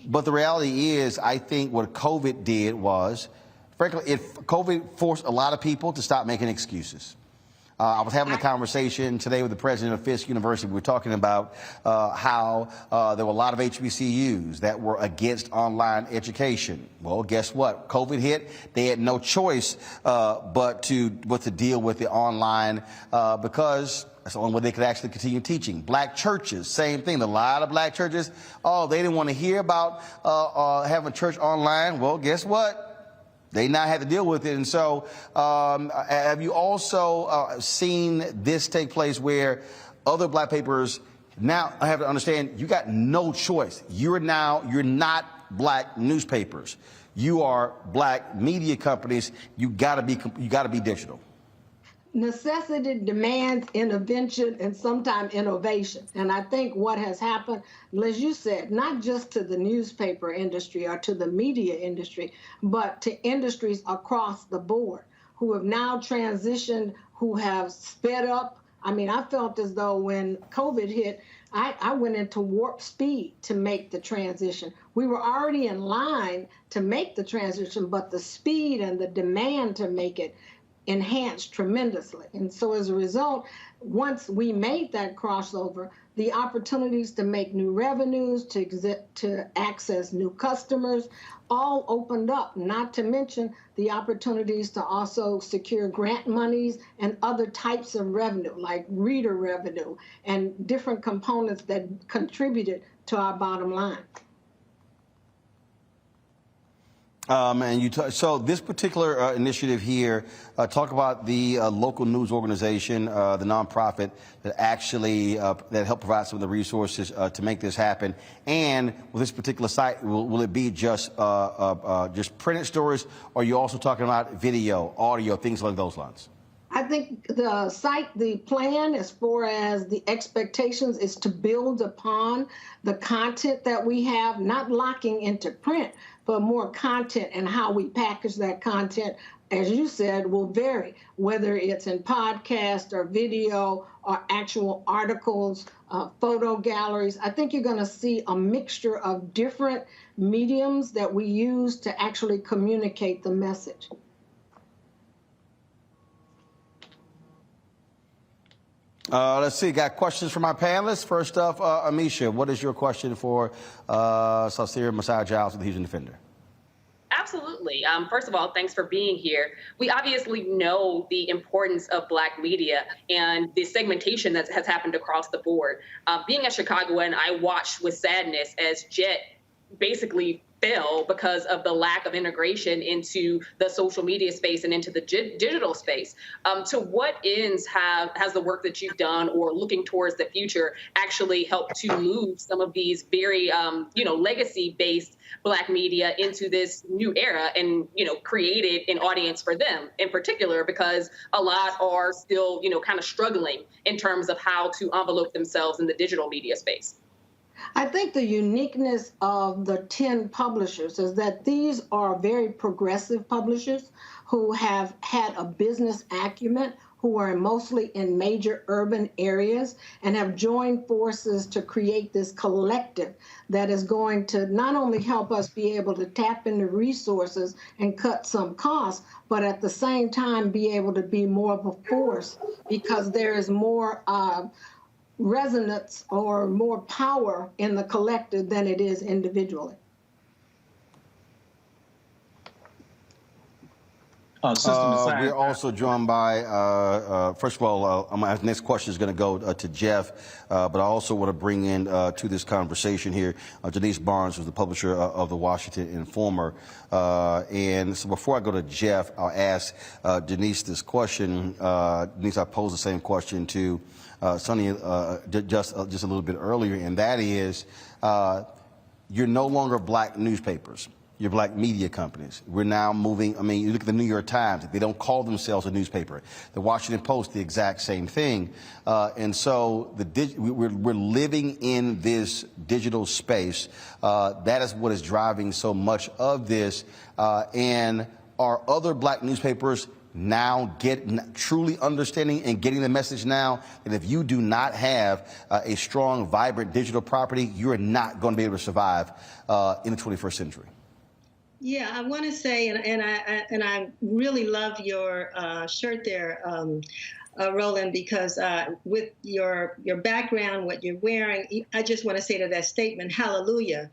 A: But the reality is, I think what COVID did was, frankly, COVID forced a lot of people to stop making excuses. I was having a conversation today with the president of Fisk University. We were talking about how there were a lot of HBCUs that were against online education. Well, guess what? COVID hit. They had no choice but to deal with the online because that's the only way they could actually continue teaching. Black churches, same thing. A lot of black churches, they didn't want to hear about having church online. Well, guess what? They now had to deal with it. And so have you also seen this take place where other black papers now have to understand you got no choice. You're not black newspapers. You are black media companies. You gotta be digital.
L: Necessity demands intervention and sometimes innovation. And I think what has happened, as you said, not just to the newspaper industry or to the media industry, but to industries across the board who have now transitioned, who have sped up. I mean, I felt as though when COVID hit, I went into warp speed to make the transition. We were already in line to make the transition, but the speed and the demand to make it enhanced tremendously. And so as a result, once we made that crossover, the opportunities to make new revenues, to access new customers, all opened up, not to mention the opportunities to also secure grant monies and other types of revenue, like reader revenue and different components that contributed to our bottom line.
A: So this particular initiative here, talk about the local news organization, the nonprofit that actually that helped provide some of the resources to make this happen. And with this particular site, will it be just printed stories, or are you also talking about video, audio, things along those lines?
L: I think the plan as far as the expectations is to build upon the content that we have, not locking into print, but more content, and how we package that content, as you said, will vary, whether it's in podcast or video or actual articles, photo galleries. I think you're going to see a mixture of different mediums that we use to actually communicate the message.
A: Let's see, got questions from our panelists. First off, Amisha, what is your question for Saucere Messiah Giles of the Houston Defender?
C: Absolutely. First of all, thanks for being here. We obviously know the importance of Black media and the segmentation that has happened across the board. Being a Chicagoan, I watched with sadness as Jet basically fell because of the lack of integration into the social media space and into the digital space. To what ends has the work that you've done or looking towards the future actually helped to move some of these very, legacy-based Black media into this new era and, created an audience for them in particular, because a lot are still, kind of struggling in terms of how to envelope themselves in the digital media space?
L: I think the uniqueness of the 10 publishers is that these are very progressive publishers who have had a business acumen, who are mostly in major urban areas, and have joined forces to create this collective that is going to not only help us be able to tap into resources and cut some costs, but at the same time be able to be more of a force, because there is more resonance or more power in the collective than it is individually.
A: We're also joined by, first of all, my next question is going to go to Jeff, but I also want to bring in to this conversation here Denise Barnes, who's the publisher of the Washington Informer. And so before I go to Jeff, I'll ask Denise this question. Denise, I posed the same question to Sonny just a little bit earlier, and that is, you're no longer Black newspapers. You're Black media companies. We're now moving, you look at the New York Times, they don't call themselves a newspaper. The Washington Post, the exact same thing. And so we're living in this digital space. That is what is driving so much of this. And are other Black newspapers now truly understanding and getting the message now that if you do not have a strong, vibrant digital property, you're not going to be able to survive in the 21st century?
M: Yeah, I want to say, and I really love your shirt there, Roland, because with your background, what you're wearing, I just want to say to that statement, hallelujah,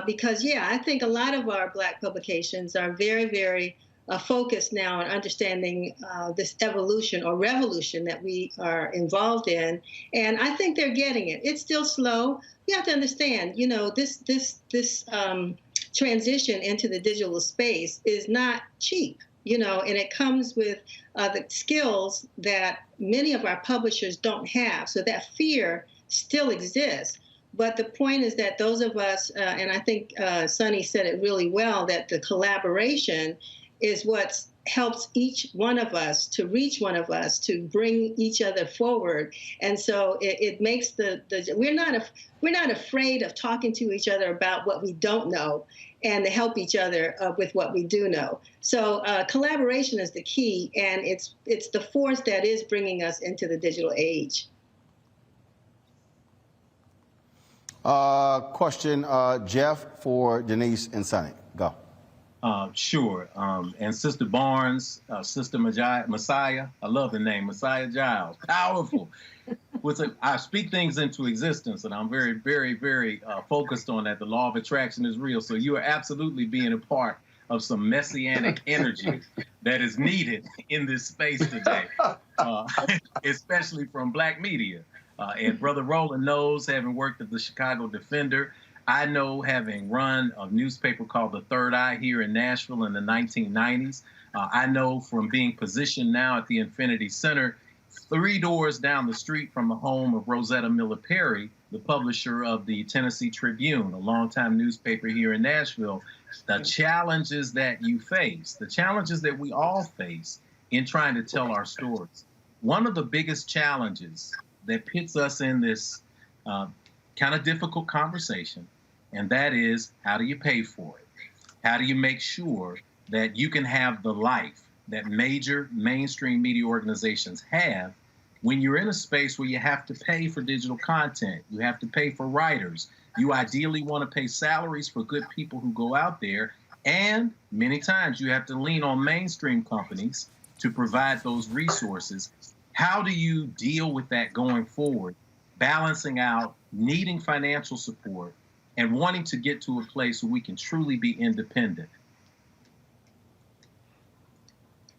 M: because yeah, I think a lot of our Black publications are very, very focused now on understanding this evolution or revolution that we are involved in, and I think they're getting it. It's still slow. You have to understand, this transition into the digital space is not cheap, and it comes with the skills that many of our publishers don't have. So that fear still exists. But the point is that those of us, and I think Sonny said it really well, that the collaboration is what helps each one of us to reach one of us, to bring each other forward. And so it makes we're not afraid of talking to each other about what we don't know and to help each other with what we do know. So collaboration is the key, and it's the force that is bringing us into the digital age.
A: Question, Jeff, for Denise and Sonny. Go.
D: Sure. And Sister Barnes, Sister Messiah, I love the name, Messiah Giles, powerful. I speak things into existence, and I'm very, very, very focused on that. The law of attraction is real. So you are absolutely being a part of some messianic energy that is needed in this space today, especially from Black media. And Brother Roland knows, having worked at the Chicago Defender, I know, having run a newspaper called The Third Eye here in Nashville in the 1990s. I know from being positioned now at the Infinity Center, 3 doors down the street from the home of Rosetta Miller Perry, the publisher of the Tennessee Tribune, a longtime newspaper here in Nashville. The challenges that you face, the challenges that we all face in trying to tell our stories. One of the biggest challenges that puts us in this kind of difficult conversation, and that is, how do you pay for it? How do you make sure that you can have the life that major mainstream media organizations have when you're in a space where you have to pay for digital content, you have to pay for writers, you ideally want to pay salaries for good people who go out there, and many times you have to lean on mainstream companies to provide those resources. How do you deal with that going forward, balancing out needing financial support and wanting to get to a place where we can truly be independent?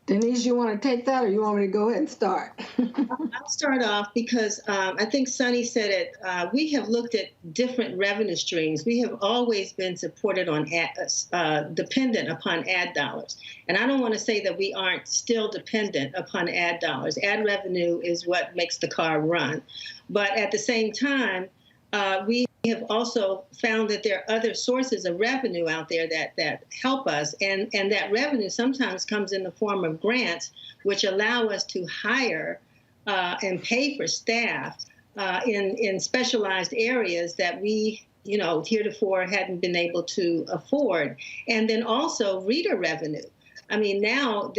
L: Denise, you want to take that, or you want me to go ahead and start?
M: I'll start off because I think Sonny said it. We have looked at different revenue streams. We have always been supported on dependent upon ad dollars. And I don't want to say that we aren't still dependent upon ad dollars. Ad revenue is what makes the car run. But at the same time, we have also found that there are other sources of revenue out there that help us, and that revenue sometimes comes in the form of grants, which allow us to hire and pay for staff in specialized areas that we, heretofore hadn't been able to afford. And then also reader revenue. I mean, now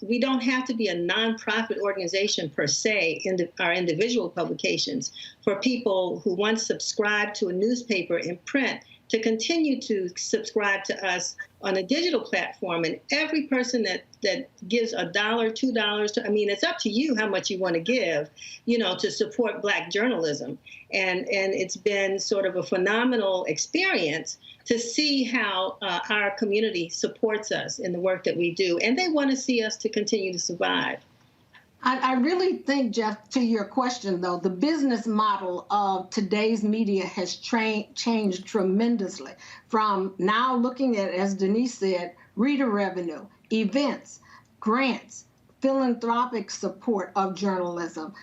M: we don't have to be a nonprofit organization per se in our individual publications for people who once subscribed to a newspaper in print to continue to subscribe to us on a digital platform. And every person that gives $1, $2, it's up to you how much you want to give, to support Black journalism. And it's been sort of a phenomenal experience to see how our community supports us in the work that we do. And they want to see us to continue to survive.
L: I really think, Jeff, to your question, though, the business model of today's media has changed tremendously from now looking at, as Denise said, reader revenue, events, grants, philanthropic support of journalism,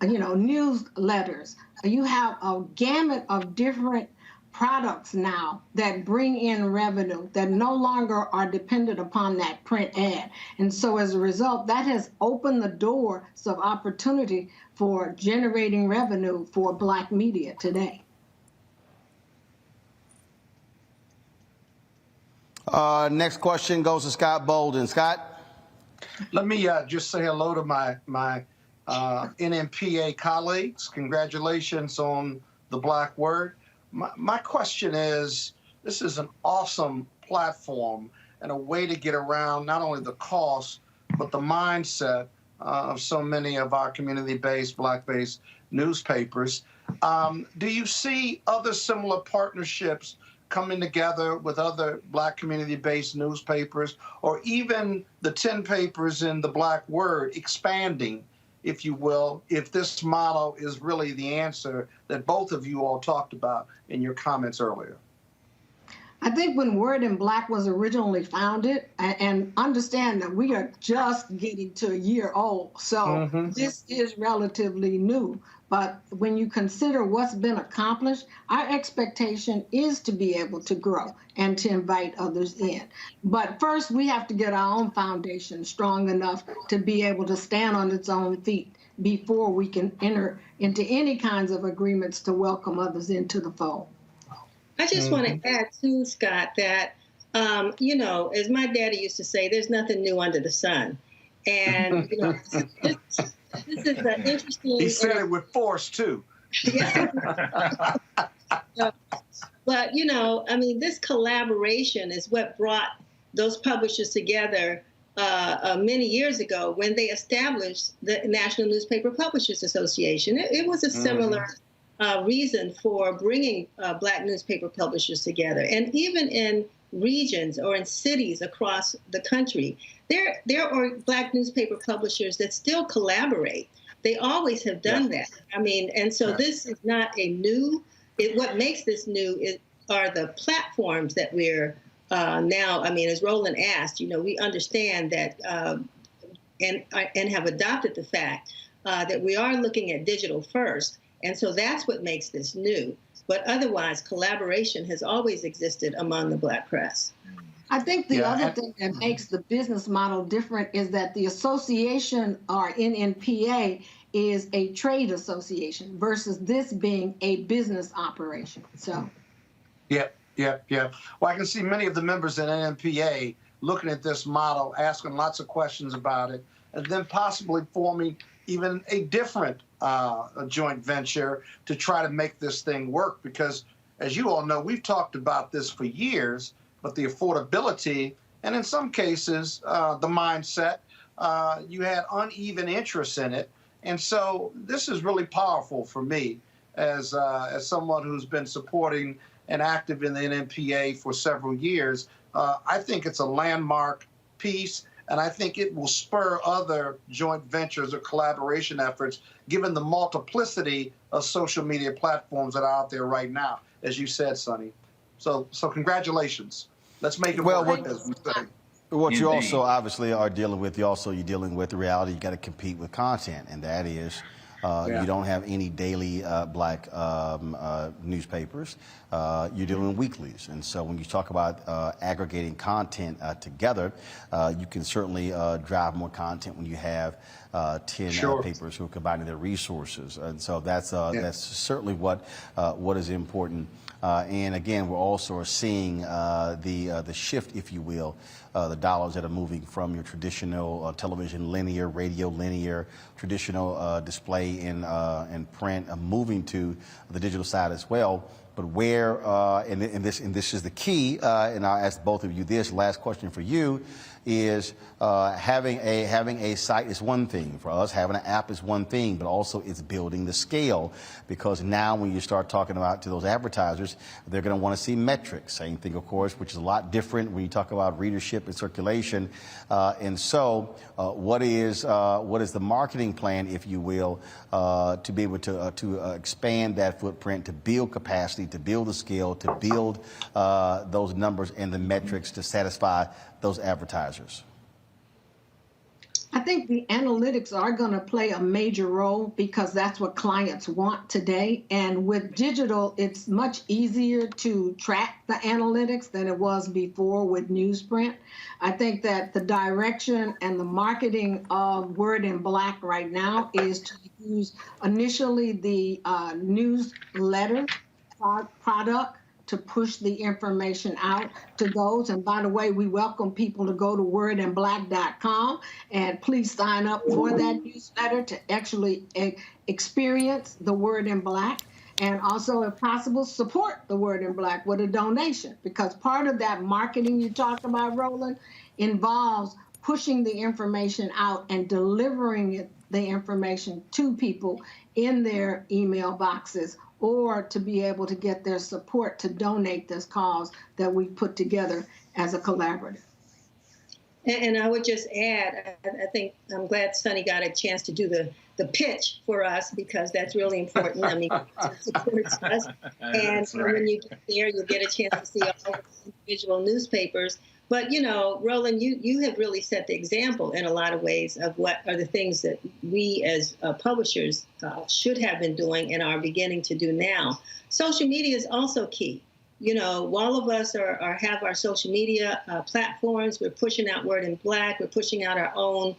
L: newsletters. You have a gamut of different products now that bring in revenue that no longer are dependent upon that print ad. And so as a result, that has opened the doors of opportunity for generating revenue for Black media today.
A: Next question goes to Scott Bolden. Scott?
E: Let me just say hello to my NMPA colleagues. Congratulations on the Black word. My question is, this is an awesome platform and a way to get around not only the cost, but the mindset of so many of our community-based, Black-based newspapers. Do you see other similar partnerships coming together with other Black community-based newspapers, or even the 10 papers in the Black word expanding, if you will, if this model is really the answer that both of you all talked about in your comments earlier?
L: I think when Word in Black was originally founded, and understand that we are just getting to a year old, so this is relatively new. But when you consider what's been accomplished, our expectation is to be able to grow and to invite others in. But first, we have to get our own foundation strong enough to be able to stand on its own feet before we can enter into any kinds of agreements to welcome others into the fold.
M: I just want to add too, Scott, that, as my daddy used to say, there's nothing new under the sun. And, this is an interesting...
E: He said it with force, too.
M: But, you know, I mean, this collaboration is what brought those publishers together many years ago when they established the National Newspaper Publishers Association. It was a similar reason for bringing Black newspaper publishers together. And even in regions or in cities across the country, there are Black newspaper publishers that still collaborate. They always have done that. I mean, and so this is not a new. What makes this new are the platforms that we're now. I mean, as Roland asked, you know, we understand that and have adopted the fact that we are looking at digital first, and so that's what makes this new. But otherwise, collaboration has always existed among the Black press.
L: I think the other thing that makes the business model different is that the association, or NNPA, is a trade association versus this being a business operation. So.
E: Yep. Well, I can see many of the members in NNPA looking at this model, asking lots of questions about it, and then possibly forming even a different a joint venture to try to make this thing work. Because, as you all know, we've talked about this for years, but the affordability and in some cases the mindset, you had uneven interest in it. And so this is really powerful for me as someone who's been supporting and active in the NNPA for several years. I think it's a landmark piece, and I think it will spur other joint ventures or collaboration efforts, given the multiplicity of social media platforms that are out there right now, as you said, Sonny. So congratulations. Let's make it work, as we say.
A: What you also obviously are dealing with, you're dealing with the reality. You got to compete with content, and that is you don't have any daily Black newspapers. You're doing weeklies, and so when you talk about aggregating content together, you can certainly drive more content when you have 10 papers who are combining their resources, and so that's certainly what is important. And again, we're also seeing the shift, if you will, the dollars that are moving from your traditional television linear, radio linear, traditional display in print, moving to the digital side as well. But where, and this is the key, and I'll ask both of you this, last question for you, is having a site is one thing. For us, having an app is one thing, but also it's building the scale, because now when you start talking about to those advertisers, they're going to want to see metrics. Same thing, of course, which is a lot different when you talk about readership and circulation. And so what is the marketing plan, if you will, to be able to expand that footprint, to build capacity, to build the scale, to build those numbers and the metrics to satisfy those advertisers?
L: I think the analytics are going to play a major role, because that's what clients want today. And with digital, it's much easier to track the analytics than it was before with newsprint. I think that the direction and the marketing of Word in Black right now is to use initially the newsletter product to push the information out to those. And by the way, we welcome people to go to wordinblack.com and please sign up for that newsletter to actually experience the Word in Black. And also, if possible, support the Word in Black with a donation, because part of that marketing you talked about, Roland, involves pushing the information out and delivering the information to people in their email boxes, or to be able to get their support to donate this cause that we put together as a collaborative.
M: And I would just add, I think I'm glad Sonny got a chance to do the pitch for us, because that's really important. I mean, it supports us. And when you get there, you'll get a chance to see all the individual newspapers. But, you know, Roland, you have really set the example in a lot of ways of what are the things that we as publishers should have been doing and are beginning to do now. Social media is also key. You know, all of us have our social media platforms. We're pushing out Word in Black. We're pushing out our own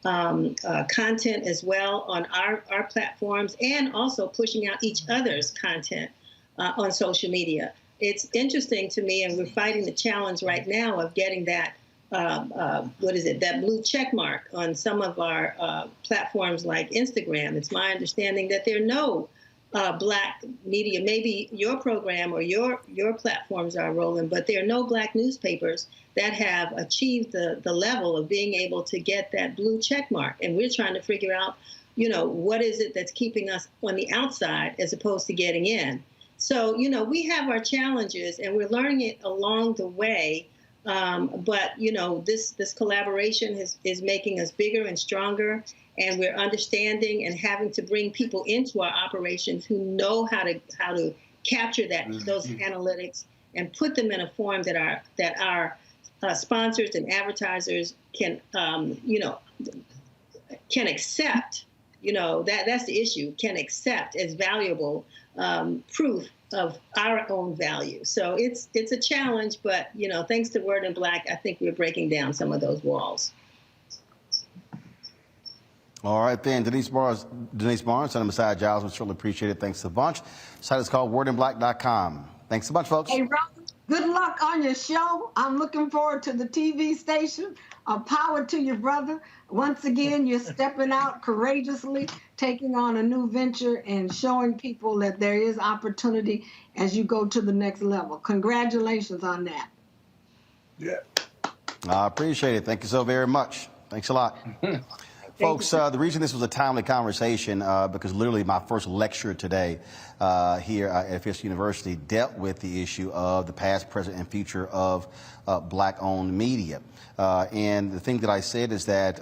M: content as well on our platforms, and also pushing out each other's content on social media. It's interesting to me, and we're fighting the challenge right now of getting that, that blue check mark on some of our platforms like Instagram. It's my understanding that there are no Black media. Maybe your program or your platforms are rolling, but there are no Black newspapers that have achieved the level of being able to get that blue check mark. And we're trying to figure out, what is it that's keeping us on the outside as opposed to getting in. So, we have our challenges and we're learning it along the way. But this collaboration is making us bigger and stronger, and we're understanding and having to bring people into our operations who know how to capture those analytics and put them in a form that our sponsors and advertisers can accept. That's the issue. Can accept as valuable proof of our own value. So it's a challenge, but thanks to Word in Black, I think we're breaking down some of those walls.
A: All right, then. Denise Barnes, Senator Messiah Giles, we certainly appreciate it. Thanks a bunch. The site is called wordinblack.com. Thanks a bunch, folks.
L: Hey, Roland, good luck on your show. I'm looking forward to the TV station. Power to your brother. Once again, you're stepping out courageously, taking on a new venture and showing people that there is opportunity as you go to the next level. Congratulations on that.
E: Yeah.
A: I appreciate it. Thank you so very much. Thanks a lot. Folks, the reason this was a timely conversation, because literally my first lecture today here at Fisk University dealt with the issue of the past, present, and future of Black-owned media. And the thing that I said is that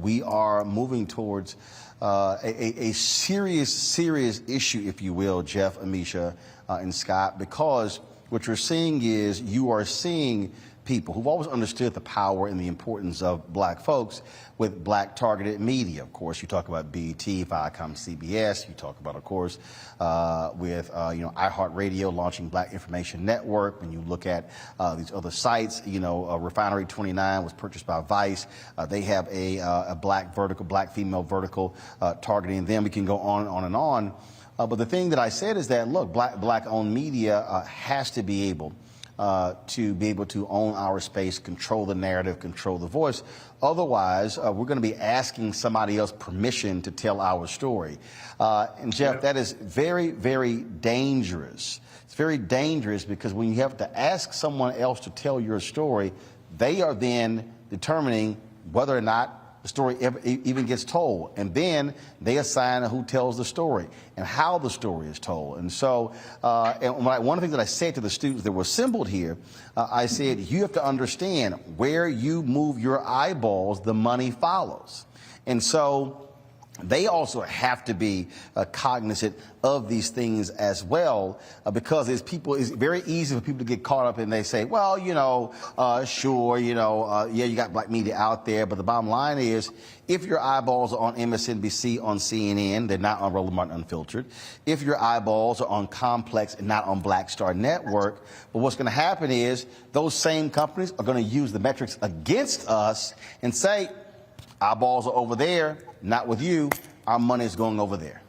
A: we are moving towards a serious issue, if you will, Jeff, Amisha, and Scott, because what you're seeing is you are seeing people who've always understood the power and the importance of Black folks with Black targeted media. Of course, you talk about BET, Viacom, CBS. You talk about, of course, with iHeartRadio launching Black Information Network. When you look at these other sites, Refinery 29 was purchased by Vice. They have a Black vertical, Black female vertical targeting them. We can go on and on and on. But the thing that I said is that, look, Black-owned media has to be able to own our space, control the narrative, control the voice. Otherwise, we're going to be asking somebody else permission to tell our story. And Jeff, that is very, very dangerous. It's very dangerous because when you have to ask someone else to tell your story, they are then determining whether or not the story even gets told. And then they assign who tells the story and how the story is told. And so one of the things that I said to the students that were assembled here, I said, you have to understand where you move your eyeballs, the money follows. And so they also have to be cognizant of these things as well, because it's very easy for people to get caught up and they say, well, sure, yeah, you got Black media out there, but the bottom line is, if your eyeballs are on MSNBC, on CNN, they're not on Roland Martin Unfiltered. If your eyeballs are on Complex and not on Black Star Network, but what's going to happen is those same companies are going to use the metrics against us and say, eyeballs are over there, not with you. Our money is going over there.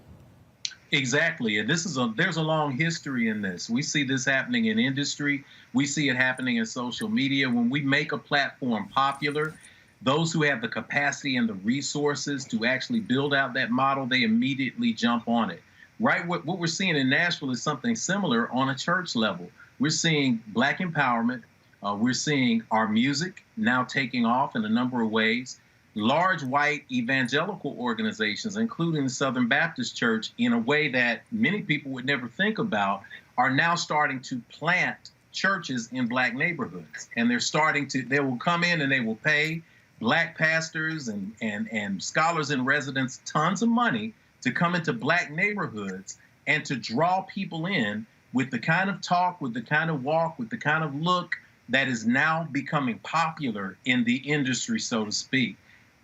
D: Exactly. And there's a long history in this. We see this happening in industry. We see it happening in social media. When we make a platform popular, those who have the capacity and the resources to actually build out that model, they immediately jump on it. Right? What we're seeing in Nashville is something similar on a church level. We're seeing Black empowerment. We're seeing our music now taking off in a number of ways. Large white evangelical organizations, including the Southern Baptist Church, in a way that many people would never think about, are now starting to plant churches in Black neighborhoods. And they will come in and they will pay Black pastors and scholars in residence tons of money to come into Black neighborhoods and to draw people in with the kind of talk, with the kind of walk, with the kind of look that is now becoming popular in the industry, so to speak.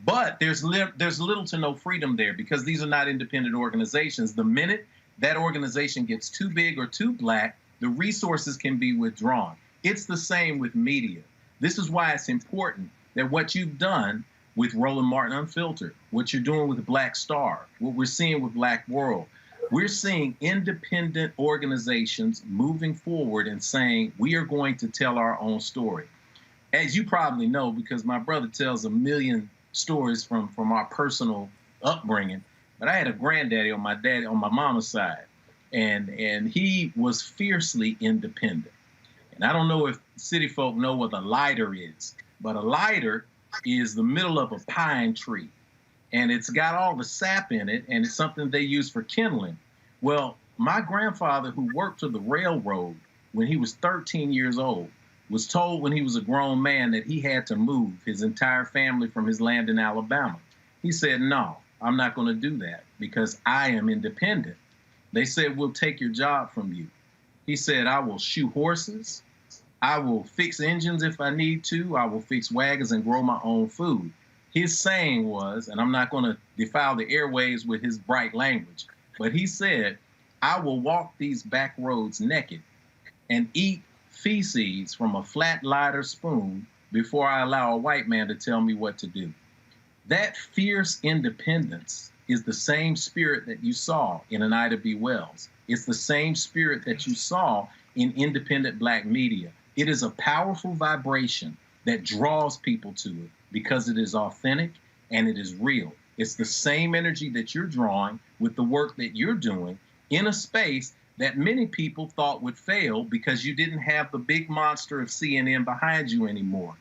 D: But there's little to no freedom there, because these are not independent organizations. The minute that organization gets too big or too Black, the resources can be withdrawn. It's the same with media. This is why it's important that what you've done with Roland Martin Unfiltered, what you're doing with Black Star, what we're seeing with Black World, we're seeing independent organizations moving forward and saying, we are going to tell our own story. As you probably know, because my brother tells a million stories from our personal upbringing, but I had a granddaddy on my mama's side and he was fiercely independent. And I don't know if city folk know what a lighter is, but a lighter is the middle of a pine tree, and it's got all the sap in it, and it's something they use for kindling. Well, my grandfather, who worked for the railroad when he was 13 years old, was told when he was a grown man that he had to move his entire family from his land in Alabama. He said, no, I'm not going to do that because I am independent. They said, we'll take your job from you. He said, I will shoe horses. I will fix engines if I need to. I will fix wagons and grow my own food. His saying was, and I'm not going to defile the airwaves with his bright language, but he said, I will walk these back roads naked and eat feces from a flat lighter spoon before I allow a white man to tell me what to do. That fierce independence is the same spirit that you saw in an Ida B. Wells. It's the same spirit that you saw in independent Black media. It is a powerful vibration that draws people to it because it is authentic and it is real. It's the same energy that you're drawing with the work that you're doing in a space that many people thought would fail because you didn't have the big monster of CNN behind you anymore.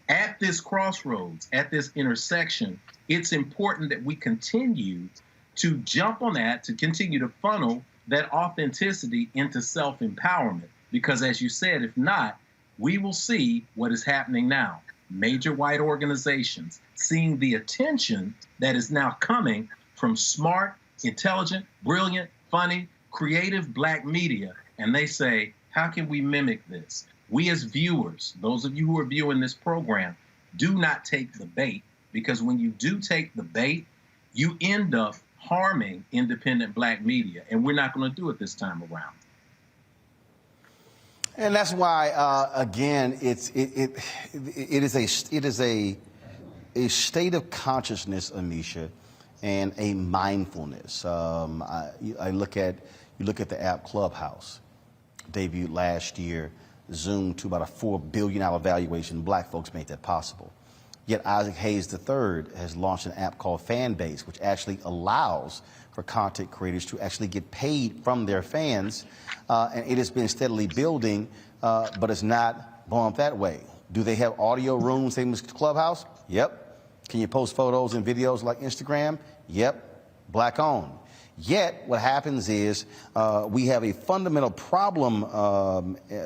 D: At this crossroads, at this intersection, it's important that we continue to jump on that, to continue to funnel that authenticity into self-empowerment. Because as you said, if not, we will see what is happening now. Major white organizations seeing the attention that is now coming from smart, intelligent, brilliant, funny, creative Black media, and they say, how can we mimic this? We as viewers, those of you who are viewing this program, do not take the bait, because when you do take the bait, you end up harming independent Black media, and we're not going to do it this time around.
A: And that's why, again, it is a state of consciousness, Amisha, and a mindfulness. You look at the app Clubhouse, debuted last year, zoomed to about a $4 billion valuation. Black folks made that possible. Yet Isaac Hayes III has launched an app called Fanbase, which actually allows for content creators to actually get paid from their fans. And it has been steadily building, but it's not blowing up that way. Do they have audio rooms, same as Clubhouse? Yep. Can you post photos and videos like Instagram? Yep. Black owned. Yet what happens is we have a fundamental problem,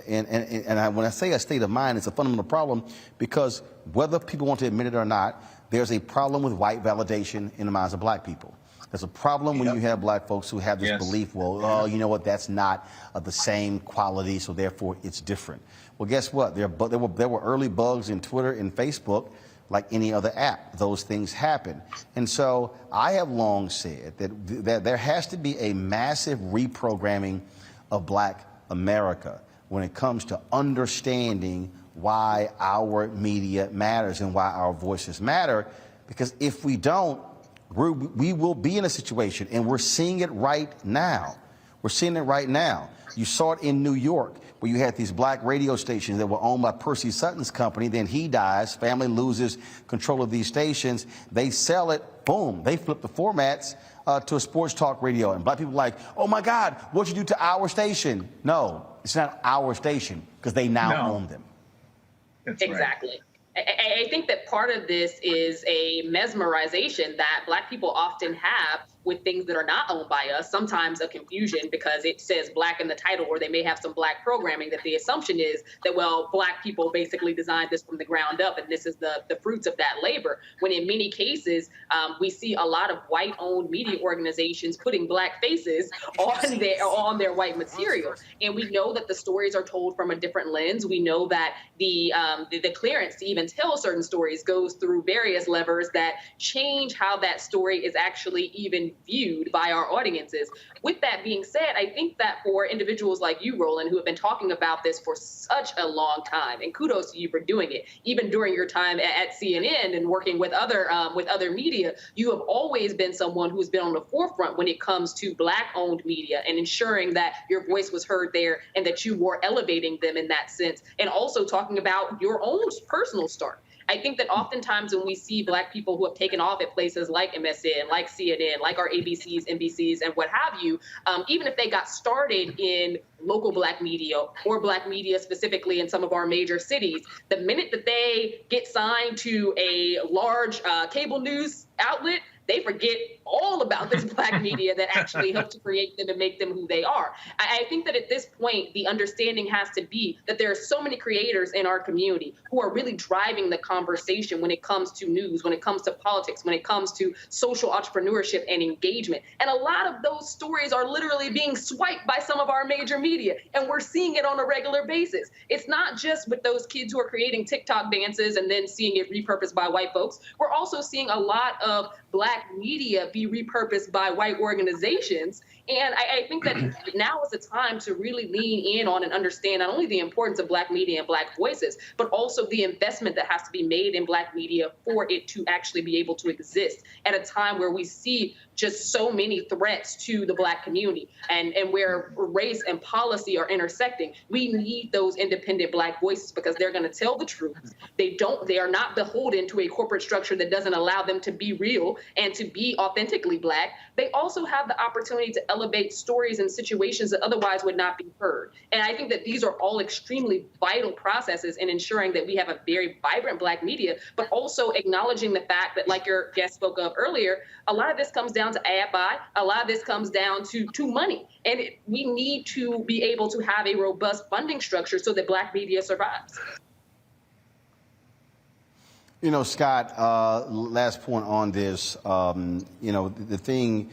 A: and when I say a state of mind, it's a fundamental problem because whether people want to admit it or not, there's a problem with white validation in the minds of Black people. There's a problem when you have Black folks who have this belief, well, oh, you know what, that's not the same quality, so therefore it's different. Well, guess what? There were early bugs in Twitter and Facebook. Like any other app, those things happen. And so I have long said that there has to be a massive reprogramming of Black America when it comes to understanding why our media matters and why our voices matter. Because if we don't, we will be in a situation, and we're seeing it right now. We're seeing it right now. You saw it in New York, where you had these Black radio stations that were owned by Percy Sutton's company. Then he dies, family loses control of these stations. They sell it, boom, they flip the formats to a sports talk radio. And Black people are like, oh my God, what'd you do to our station? No, it's not our station, because they now own them.
D: That's
C: exactly.
D: Right.
C: I think that part of this is a mesmerization that Black people often have with things that are not owned by us, sometimes a confusion because it says Black in the title, or they may have some Black programming, that the assumption is that, well, Black people basically designed this from the ground up and this is the fruits of that labor. When in many cases, we see a lot of white-owned media organizations putting Black faces on their white material. And we know that the stories are told from a different lens. We know that the clearance to even tell certain stories goes through various levers that change how that story is actually even viewed by our audiences. With that being said, I think that for individuals like you, Roland, who have been talking about this for such a long time, and kudos to you for doing it, even during your time at CNN and working with other media, you have always been someone who's been on the forefront when it comes to Black-owned media and ensuring that your voice was heard there and that you were elevating them in that sense, and also talking about your own personal start. I think that oftentimes when we see Black people who have taken off at places like MSN, like CNN, like our ABCs, NBCs, and what have you, even if they got started in local Black media or Black media specifically in some of our major cities, the minute that they get signed to a large cable news outlet, they forget all about this Black media that actually helped to create them and make them who they are. I think that at this point, the understanding has to be that there are so many creators in our community who are really driving the conversation when it comes to news, when it comes to politics, when it comes to social entrepreneurship and engagement. And a lot of those stories are literally being swiped by some of our major media, and we're seeing it on a regular basis. It's not just with those kids who are creating TikTok dances and then seeing it repurposed by white folks. We're also seeing a lot of Black media be repurposed by white organizations. And I think that now is the time to really lean in on and understand not only the importance of Black media and Black voices, but also the investment that has to be made in Black media for it to actually be able to exist at a time where we see just so many threats to the Black community and where race and policy are intersecting. We need those independent Black voices because they're going to tell the truth. They are not beholden to a corporate structure that doesn't allow them to be real and to be authentically Black. They also have the opportunity to elevate stories and situations that otherwise would not be heard. And I think that these are all extremely vital processes in ensuring that we have a very vibrant Black media, but also acknowledging the fact that, like your guest spoke of earlier, a lot of this comes down to ad buy. A lot of this comes down to money. And we need to be able to have a robust funding structure so that Black media survives.
A: You know, Scott, last point on this, you know, the thing,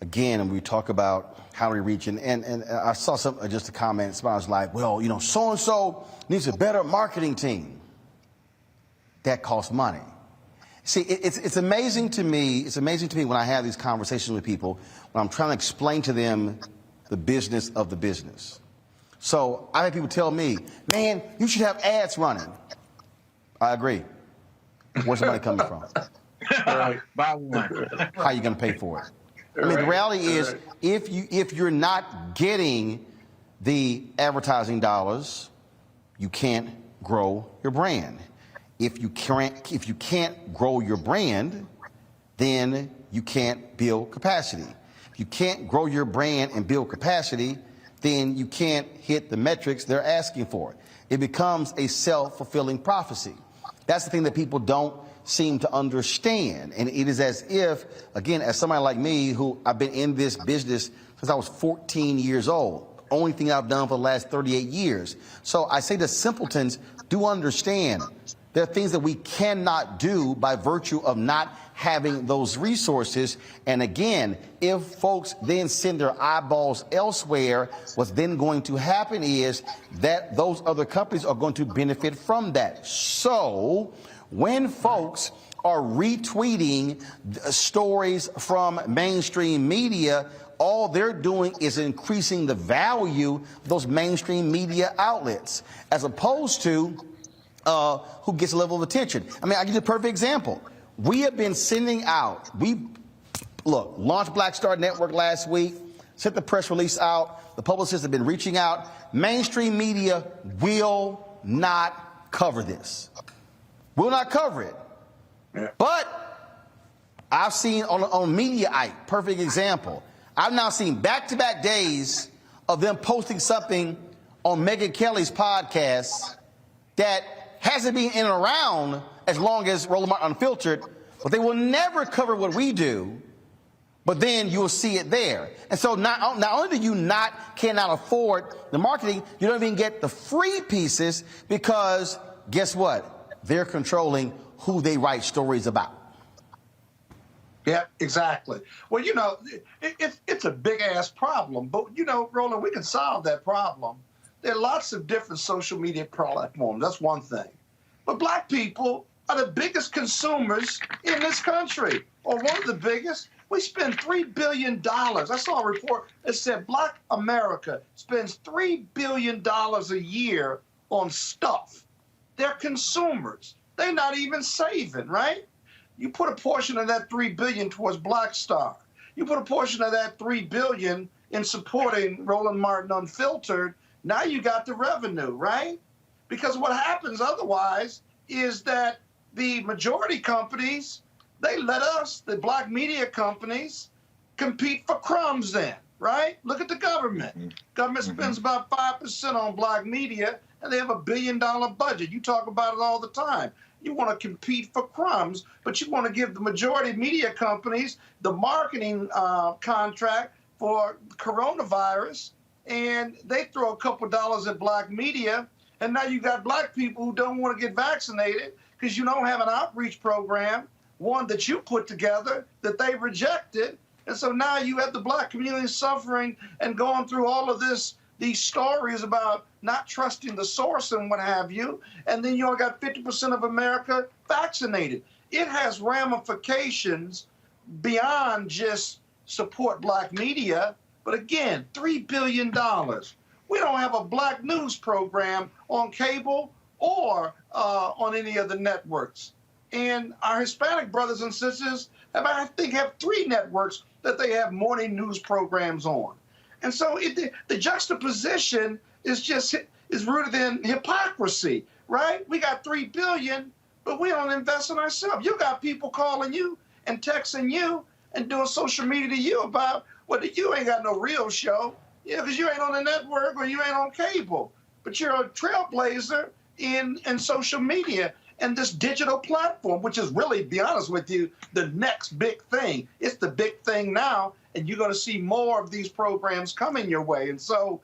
A: again, and we talk about how we reach, and I saw just a comment, somebody was like, well, you know, so-and-so needs a better marketing team. That costs money. See, it's amazing to me, when I have these conversations with people, when I'm trying to explain to them the business of the business. So I have people tell me, man, you should have ads running. I agree. Where's the money coming from?
E: Buy one.
A: How are you going to pay for it? I mean, the reality is, if you're not getting the advertising dollars, you can't grow your brand. If you can't grow your brand, then you can't build capacity. If you can't grow your brand and build capacity, then you can't hit the metrics they're asking for. It becomes a self-fulfilling prophecy. That's the thing that people don't seem to understand. And it is as if, again, as somebody like me, who I've been in this business since I was 14 years old, only thing I've done for the last 38 years. So I say the simpletons do understand there are things that we cannot do by virtue of not having those resources. And again, if folks then send their eyeballs elsewhere, what's then going to happen is that those other companies are going to benefit from that. So when folks are retweeting stories from mainstream media, all they're doing is increasing the value of those mainstream media outlets, as opposed to who gets a level of attention. I mean, I'll give you a perfect example. We have been sending out, launched Black Star Network last week, sent the press release out, the publicists have been reaching out. Mainstream media will not cover this. Will not cover it. Yeah. But I've seen on Mediaite, perfect example, I've now seen back-to-back days of them posting something on Megyn Kelly's podcast that hasn't been in and around as long as Roland Martin Unfiltered, but they will never cover what we do, but then you will see it there. And so not only do you cannot afford the marketing, you don't even get the free pieces because guess what? They're controlling who they write stories about.
E: Yeah, exactly. Well, you know, it's a big-ass problem, but, you know, Roland, we can solve that problem. There are lots of different social media platforms. That's one thing. But Black people are the biggest consumers in this country, or one of the biggest. We spend $3 billion. I saw a report that said Black America spends $3 billion a year on stuff. They're consumers. They're not even saving, right? You put a portion of that $3 billion towards Black Star. You put a portion of that $3 billion in supporting Roland Martin Unfiltered. Now you got the revenue, right? Because what happens otherwise is that the majority companies, they let us, the black media companies, compete for crumbs then, right? Look at the government. Government spends about 5% on black media, and they have $1 billion budget. You talk about it all the time. You want to compete for crumbs, but you want to give the majority media companies the marketing contract for coronavirus, and they throw a couple dollars at black media, and now you got black people who don't want to get vaccinated because you don't have an outreach program, one that you put together that they rejected. And so now you have the black community suffering and going through all of these stories about not trusting the source and what have you. And then you only got 50% of America vaccinated. It has ramifications beyond just support black media. But again, $3 billion. We don't have a black news program on cable or on any of the networks. And our Hispanic brothers and sisters I think have 3 networks that they have morning news programs on. And so the juxtaposition is rooted in hypocrisy, right? We got $3 billion, but we don't invest in ourselves. You got people calling you and texting you and doing social media to you about, well, you ain't got no real show, because you ain't on the network or you ain't on cable, but you're a trailblazer in social media and this digital platform, which is really, to be honest with you, the next big thing. It's the big thing now, and you're going to see more of these programs coming your way. And so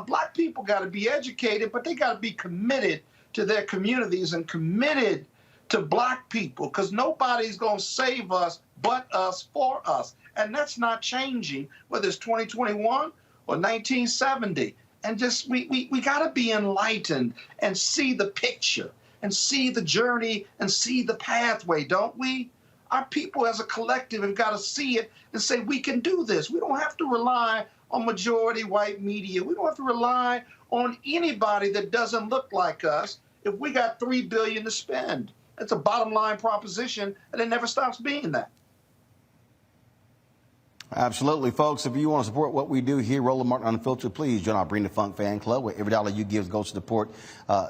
E: black people got to be educated, but they got to be committed to their communities and committed to black people, because nobody's going to save us but us for us. And that's not changing, whether it's 2021 or 1970. And just we got to be enlightened and see the picture and see the journey and see the pathway, don't we? Our people as a collective have got to see it and say, we can do this. We don't have to rely on majority white media. We don't have to rely on anybody that doesn't look like us if we got $3 billion to spend. It's a bottom line proposition, and it never stops being that.
A: Absolutely, folks. If you want to support what we do here, Roland Martin Unfiltered, please join our Bring the Funk fan club, where every dollar you give goes to support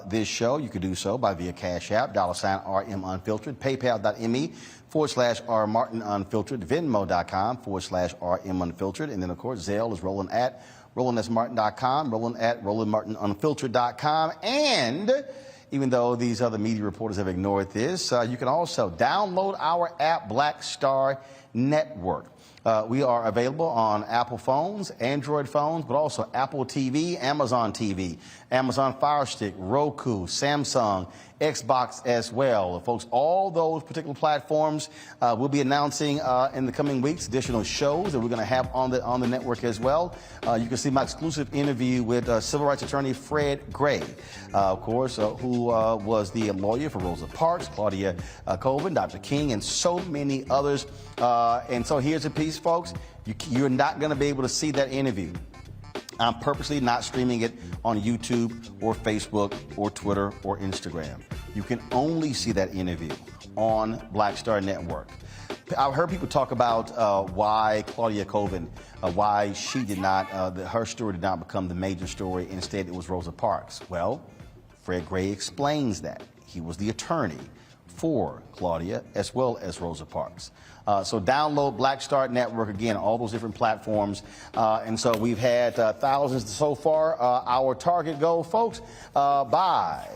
A: this show. You can do so via Cash App, $RM Unfiltered, PayPal.me/R Martin Unfiltered, Venmo.com/RM Unfiltered, and then of course Zelle is Roland@RolandSMartin.com, Roland@RolandMartinUnfiltered.com, and even though these other media reporters have ignored this, you can also download our app, Black Star Network. We are available on Apple phones, Android phones, but also Apple TV, Amazon Fire Stick, Roku, Samsung, Xbox as well. Folks, all those particular platforms we'll be announcing in the coming weeks, additional shows that we're going to have on the network as well. You can see my exclusive interview with civil rights attorney Fred Gray, of course, who was the lawyer for Rosa Parks, Claudia Colvin, Dr. King, and so many others. And so here's a piece, folks. You're not going to be able to see that interview. I'm purposely not streaming it on YouTube or Facebook or Twitter or Instagram. You can only see that interview on Black Star Network. I've heard people talk about why Claudia Colvin, why she did not, her story did not become the major story. Instead, it was Rosa Parks. Well, Fred Gray explains that. He was the attorney for Claudia as well as Rosa Parks. So download Black Star Network, again, all those different platforms. And so we've had thousands so far. Our target goal, folks, by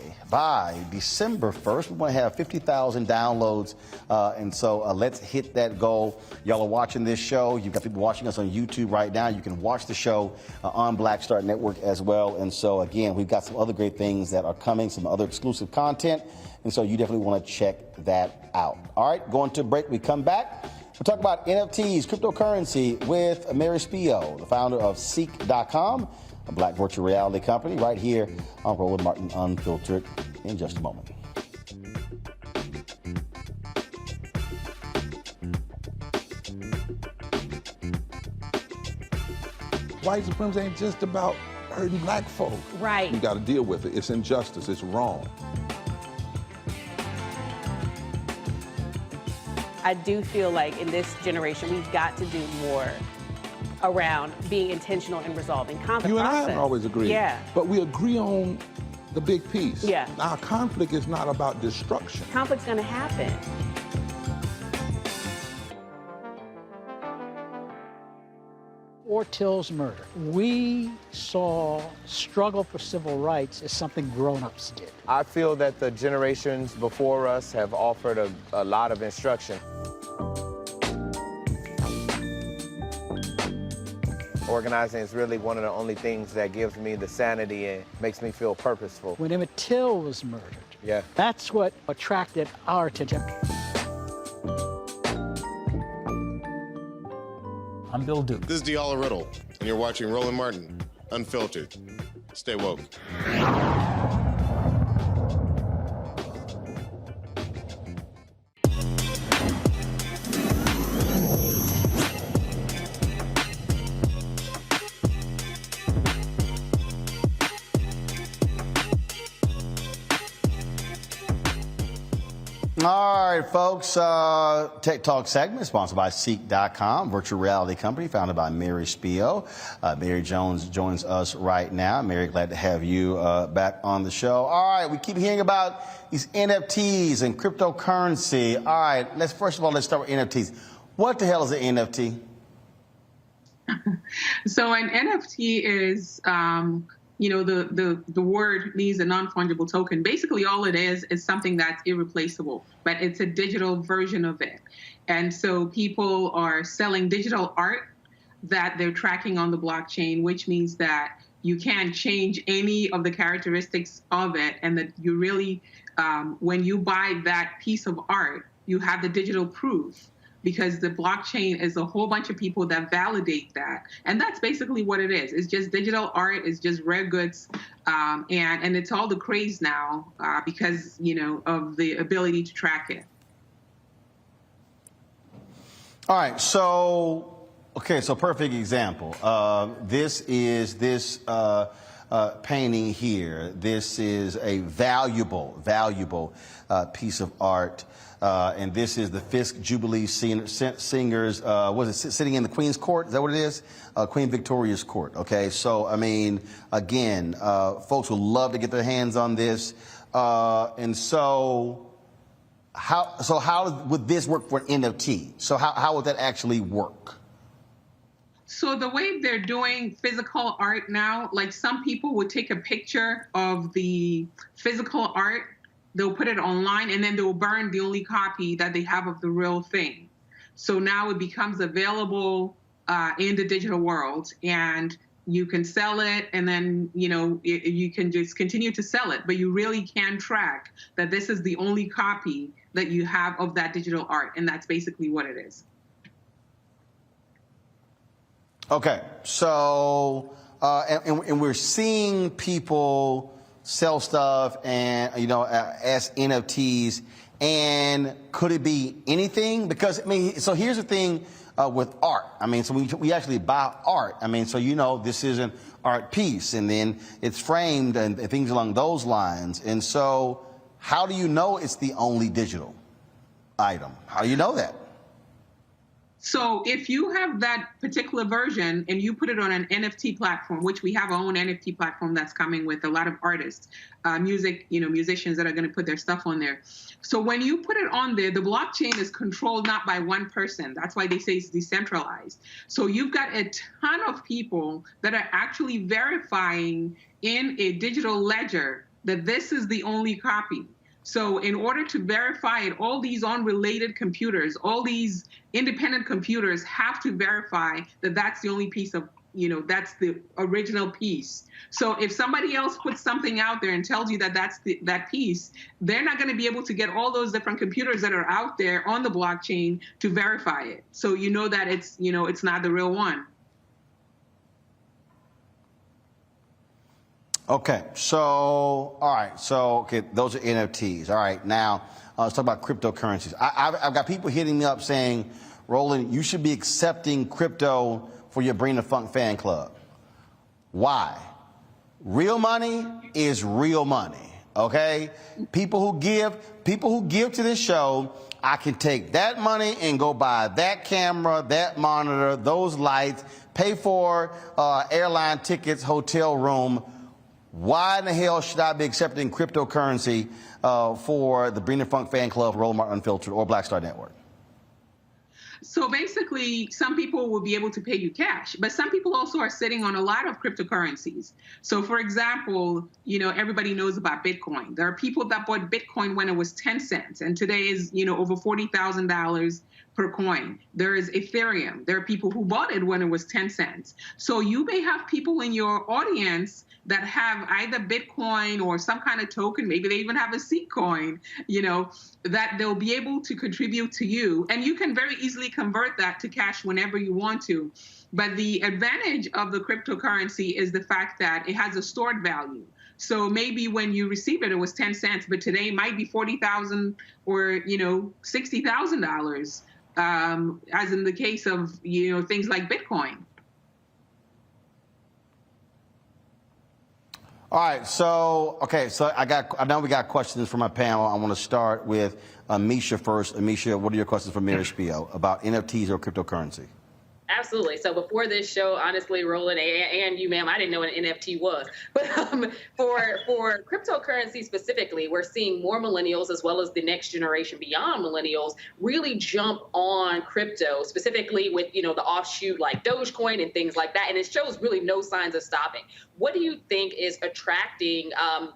A: December 1st, we want to have 50,000 downloads. And so let's hit that goal. Y'all are watching this show. You've got people watching us on YouTube right now. You can watch the show on Black Star Network as well. And so, again, we've got some other great things that are coming, some other exclusive content. And so you definitely want to check that out. All right, going to a break. We come back. We'll talk about NFTs, cryptocurrency with Mary Spio, the founder of CEEK.com, a black virtual reality company, right here on Roland Martin Unfiltered in just a moment.
N: White supremacy ain't just about hurting black folk.
K: Right.
N: We got to deal with it. It's injustice. It's wrong.
K: I do feel like in this generation, we've got to do more around being intentional in resolving conflict.
N: You and I
K: process.
N: haven't always agreed.
K: Yeah.
N: But we agree on the big piece.
G: Yeah.
N: Now, conflict is not about destruction.
G: Conflict's going to happen.
O: Till's murder, we saw struggle for civil rights as something grown-ups did.
P: I feel that the generations before us have offered a lot of instruction. Organizing is really one of the only things that gives me the sanity and makes me feel purposeful.
O: When Emmett Till was murdered,
P: yeah,
O: that's what attracted our attention.
Q: I'm Bill Duke.
R: This is Diala Riddle, and you're watching Roland Martin, Unfiltered. Stay woke.
A: All right, folks, Tech Talk segment sponsored by CEEK.com, virtual reality company founded by Mary Spio. Mary Jones joins us right now. Mary, glad to have you back on the show. All right, we keep hearing about these NFTs and cryptocurrency. All right, first of all, let's start with NFTs. What the hell is an NFT?
S: So an NFT is, the word means a non-fungible token. Basically, all it is something that's irreplaceable, but it's a digital version of it. And so people are selling digital art that they're tracking on the blockchain, which means that you can't change any of the characteristics of it, and that you really, when you buy that piece of art, you have the digital proof, because the blockchain is a whole bunch of people that validate that. And that's basically what it is. It's just digital art. It's just rare goods. And it's all the craze now because, of the ability to track it.
A: All right. So perfect example. This painting here. This is a valuable piece of art. And this is the Fisk Jubilee Singers, sitting in the Queen's Court? Is that what it is? Queen Victoria's Court. Okay, so, again, folks would love to get their hands on this. And so how would this work for an NFT? So how would that actually work?
S: So the way they're doing physical art now, like some people would take a picture of the physical art, they'll put it online, and then they'll burn the only copy that they have of the real thing. So now it becomes available in the digital world, and you can sell it, and then you can just continue to sell it. But you really can track that this is the only copy that you have of that digital art, and that's basically what it is.
A: Okay, so and we're seeing people sell stuff and as NFTs, and could it be anything? Because so here's the thing with art. So we actually buy art. So this is an art piece, and then it's framed and things along those lines. And so how do you know it's the only digital item? How do you know that?
S: So if you have that particular version and you put it on an NFT platform, which we have our own NFT platform that's coming with a lot of artists, musicians that are going to put their stuff on there. So when you put it on there, the blockchain is controlled not by one person. That's why they say it's decentralized. So you've got a ton of people that are actually verifying in a digital ledger that this is the only copy. So in order to verify it, all these unrelated computers, all these independent computers have to verify that that's the only piece of, that's the original piece. So if somebody else puts something out there and tells you that that's that piece, they're not going to be able to get all those different computers that are out there on the blockchain to verify it. So that it's, it's not the real one.
A: Okay, so, all right, so, those are NFTs. All right, now, let's talk about cryptocurrencies. I've got people hitting me up saying, Roland, you should be accepting crypto for your Bring the Funk fan club. Why? Real money is real money, okay? People who give to this show, I can take that money and go buy that camera, that monitor, those lights, pay for airline tickets, hotel room, Why in the hell should I be accepting cryptocurrency for the Breen and Funk Fan Club, Roland Martin Unfiltered, or Black Star Network?
S: So basically, some people will be able to pay you cash, but some people also are sitting on a lot of cryptocurrencies. So for example, everybody knows about Bitcoin. There are people that bought Bitcoin when it was 10 cents, and today is, over $40,000 per coin. There is Ethereum. There are people who bought it when it was 10 cents. So you may have people in your audience that have either Bitcoin or some kind of token, maybe they even have a CEEK coin, that they'll be able to contribute to you. And you can very easily convert that to cash whenever you want to. But the advantage of the cryptocurrency is the fact that it has a stored value. So maybe when you receive it, it was 10 cents, but today it might be $40,000 or, $60,000, as in the case of, things like Bitcoin.
A: All right, so I know we got questions from my panel. I want to start with Amisha first. Amisha, what are your questions for Mary Spio about NFTs or cryptocurrency?
C: Absolutely. So before this show, honestly, Roland and you, ma'am, I didn't know what an NFT was. But for cryptocurrency specifically, we're seeing more millennials as well as the next generation beyond millennials really jump on crypto, specifically with, the offshoot like Dogecoin and things like that. And it shows really no signs of stopping. What do you think is attracting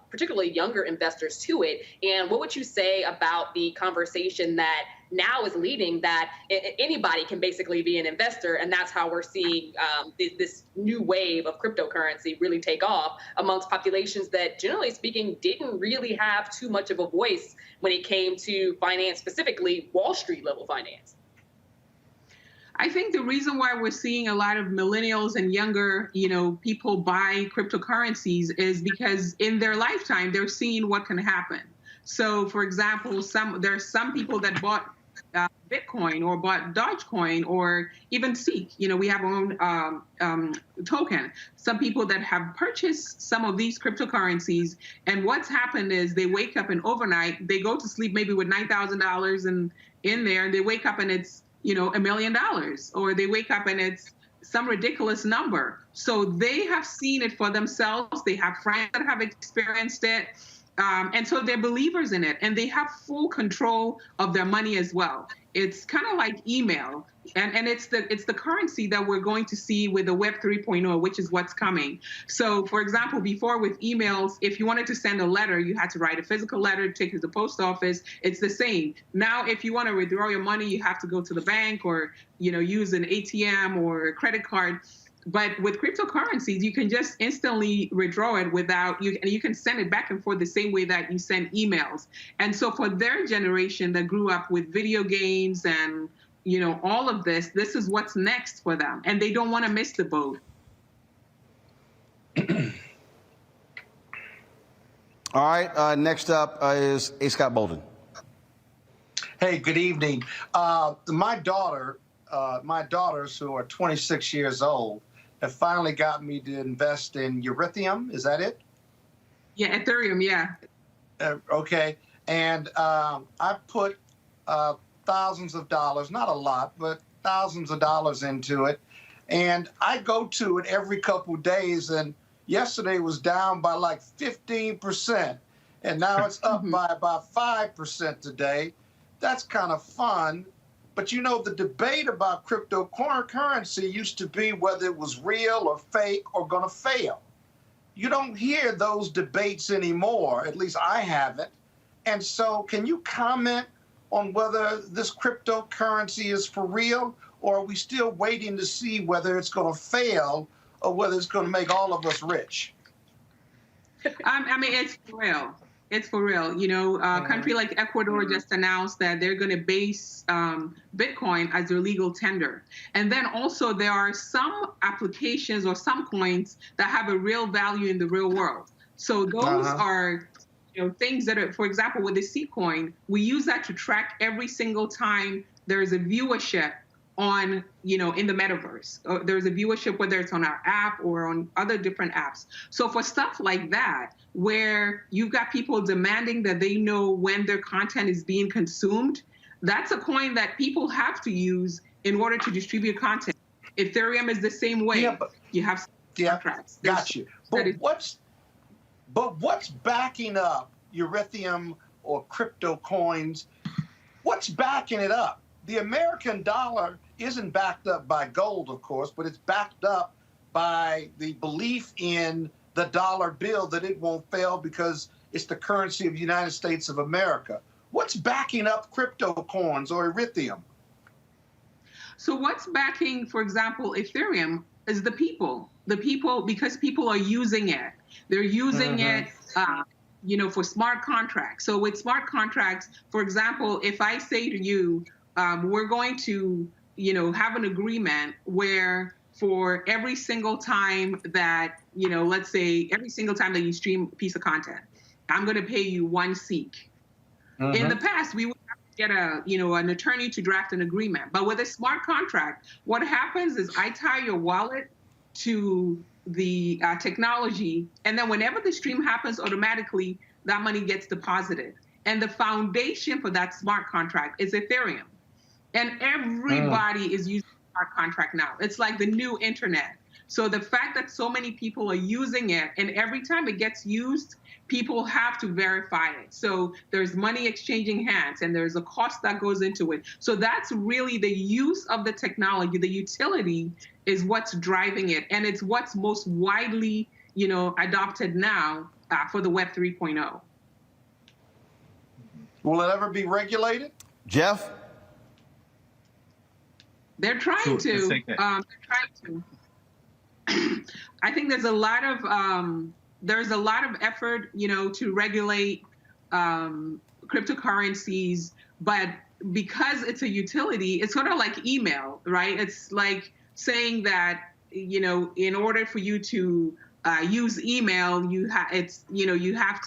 C: particularly younger investors to it? And what would you say about the conversation that now is leading that anybody can basically be an investor, and that's how we're seeing this new wave of cryptocurrency really take off amongst populations that, generally speaking, didn't really have too much of a voice when it came to finance, specifically Wall Street level finance?
S: I think the reason why we're seeing a lot of millennials and younger, people buy cryptocurrencies is because in their lifetime, they're seeing what can happen. So, for example, there's some people that bought Bitcoin or bought Dogecoin or even CEEK. We have our own token. Some people that have purchased some of these cryptocurrencies, and what's happened is they wake up and overnight, they go to sleep maybe with $9,000 in there, and they wake up and it's, $1 million, or they wake up and it's some ridiculous number. So they have seen it for themselves. They have friends that have experienced it. And so they're believers in it, and they have full control of their money as well. It's kind of like email, and it's the currency that we're going to see with the Web 3.0, which is what's coming. So, for example, before with emails, if you wanted to send a letter, you had to write a physical letter, take it to the post office. It's the same. Now, if you want to withdraw your money, you have to go to the bank or use an ATM or a credit card. But with cryptocurrencies, you can just instantly withdraw it and you can send it back and forth the same way that you send emails. And so for their generation that grew up with video games and, all of this is what's next for them. And they don't want to miss the boat.
A: All right, next up is A. Scott Bolden.
E: Hey, good evening. My daughters, who are 26 years old, have finally got me to invest in Ethereum. Is that it?
S: Yeah, Ethereum, yeah.
E: Okay. And I put thousands of dollars, not a lot, but thousands of dollars into it. And I go to it every couple of days, and yesterday was down by like 15%. And now it's up by about 5% today. That's kind of fun. But the debate about cryptocurrency used to be whether it was real or fake or going to fail. You don't hear those debates anymore, at least I haven't. And so can you comment on whether this cryptocurrency is for real, or are we still waiting to see whether it's going to fail or whether it's going to make all of us rich?
S: It's for real. It's for real. A country like Ecuador just announced that they're going to base Bitcoin as their legal tender. And then also there are some applications or some coins that have a real value in the real world. So those are things that are, for example, with the CEEK coin, we use that to track every single time there is a viewership on, in the metaverse. There's a viewership, whether it's on our app or on other different apps. So for stuff like that, where you've got people demanding that they know when their content is being consumed, that's a coin that people have to use in order to distribute content. Ethereum is the same way.
E: Yeah, but,
S: you have contracts.
E: Got you. But But what's backing up Ethereum or crypto coins? What's backing it up? The American dollar isn't backed up by gold, of course, but it's backed up by the belief in the dollar bill that it won't fail because it's the currency of the United States of America. What's backing up crypto coins or Ethereum?
S: So what's backing, for example, Ethereum is the people. The people, because people are using it. They're using it, for smart contracts. So with smart contracts, for example, if I say to you, we're going to, have an agreement where for every single time that, let's say every single time that you stream a piece of content, I'm going to pay you 1 CEEK. In the past, we would have to get an attorney to draft an agreement. But with a smart contract, what happens is I tie your wallet to the technology, and then whenever the stream happens, automatically that money gets deposited. And the foundation for that smart contract is Ethereum. And everybody is using smart contract now. It's like the new internet. So the fact that so many people are using it, and every time it gets used, people have to verify it. So there's money exchanging hands, and there's a cost that goes into it. So that's really the use of the technology. The utility is what's driving it, and it's what's most widely, adopted now for the Web 3.0.
E: Will it ever be regulated?
A: Jeff?
S: They're trying to. I think there's a lot of effort, to regulate cryptocurrencies, but because it's a utility, it's sort of like email, right? It's like saying that, in order for you to use email, you have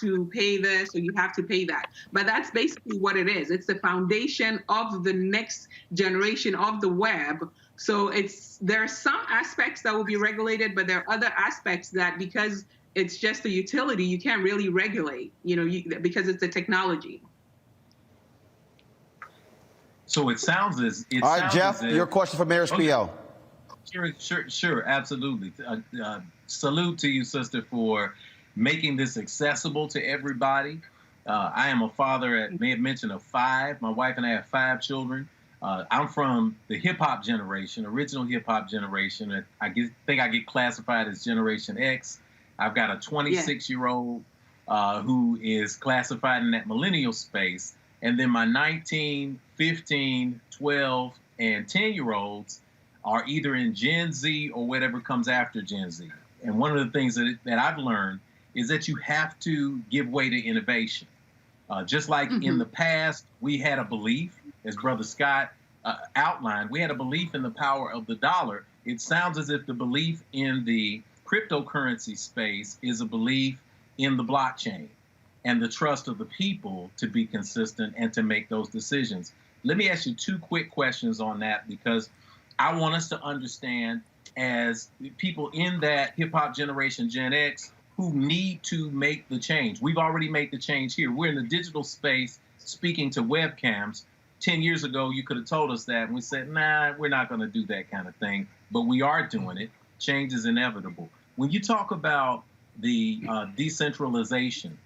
S: to pay this or you have to pay that. But that's basically what it is. It's the foundation of the next generation of the web. So there are some aspects that will be regulated, but there are other aspects that, because it's just a utility, you can't really regulate, because it's a technology.
D: So it sounds as it.
A: All right, Jeff, your question for Mayor Spiel.
D: Sure, absolutely. Salute to you, sister, for making this accessible to everybody. I am a father, may have mentioned, of 5. My wife and I have 5 children. I'm from the hip-hop generation, original hip-hop generation. I think I get classified as Generation X. I've got a 26-year-old who is classified in that millennial space. And then my 19, 15, 12, and 10-year-olds are either in Gen Z or whatever comes after Gen Z. And one of the things that I've learned is that you have to give way to innovation. Just like in the past, we had a belief, as Brother Scott outlined, we had a belief in the power of the dollar. It sounds as if the belief in the cryptocurrency space is a belief in the blockchain and the trust of the people to be consistent and to make those decisions. Let me ask you 2 quick questions on that, because I want us to understand, as people in that hip-hop generation, Gen X, who need to make the change. We've already made the change here. We're in the digital space speaking to webcams. 10 years ago, you could have told us that, and we said, nah, we're not going to do that kind of thing. But we are doing it. Change is inevitable. When you talk about the decentralization,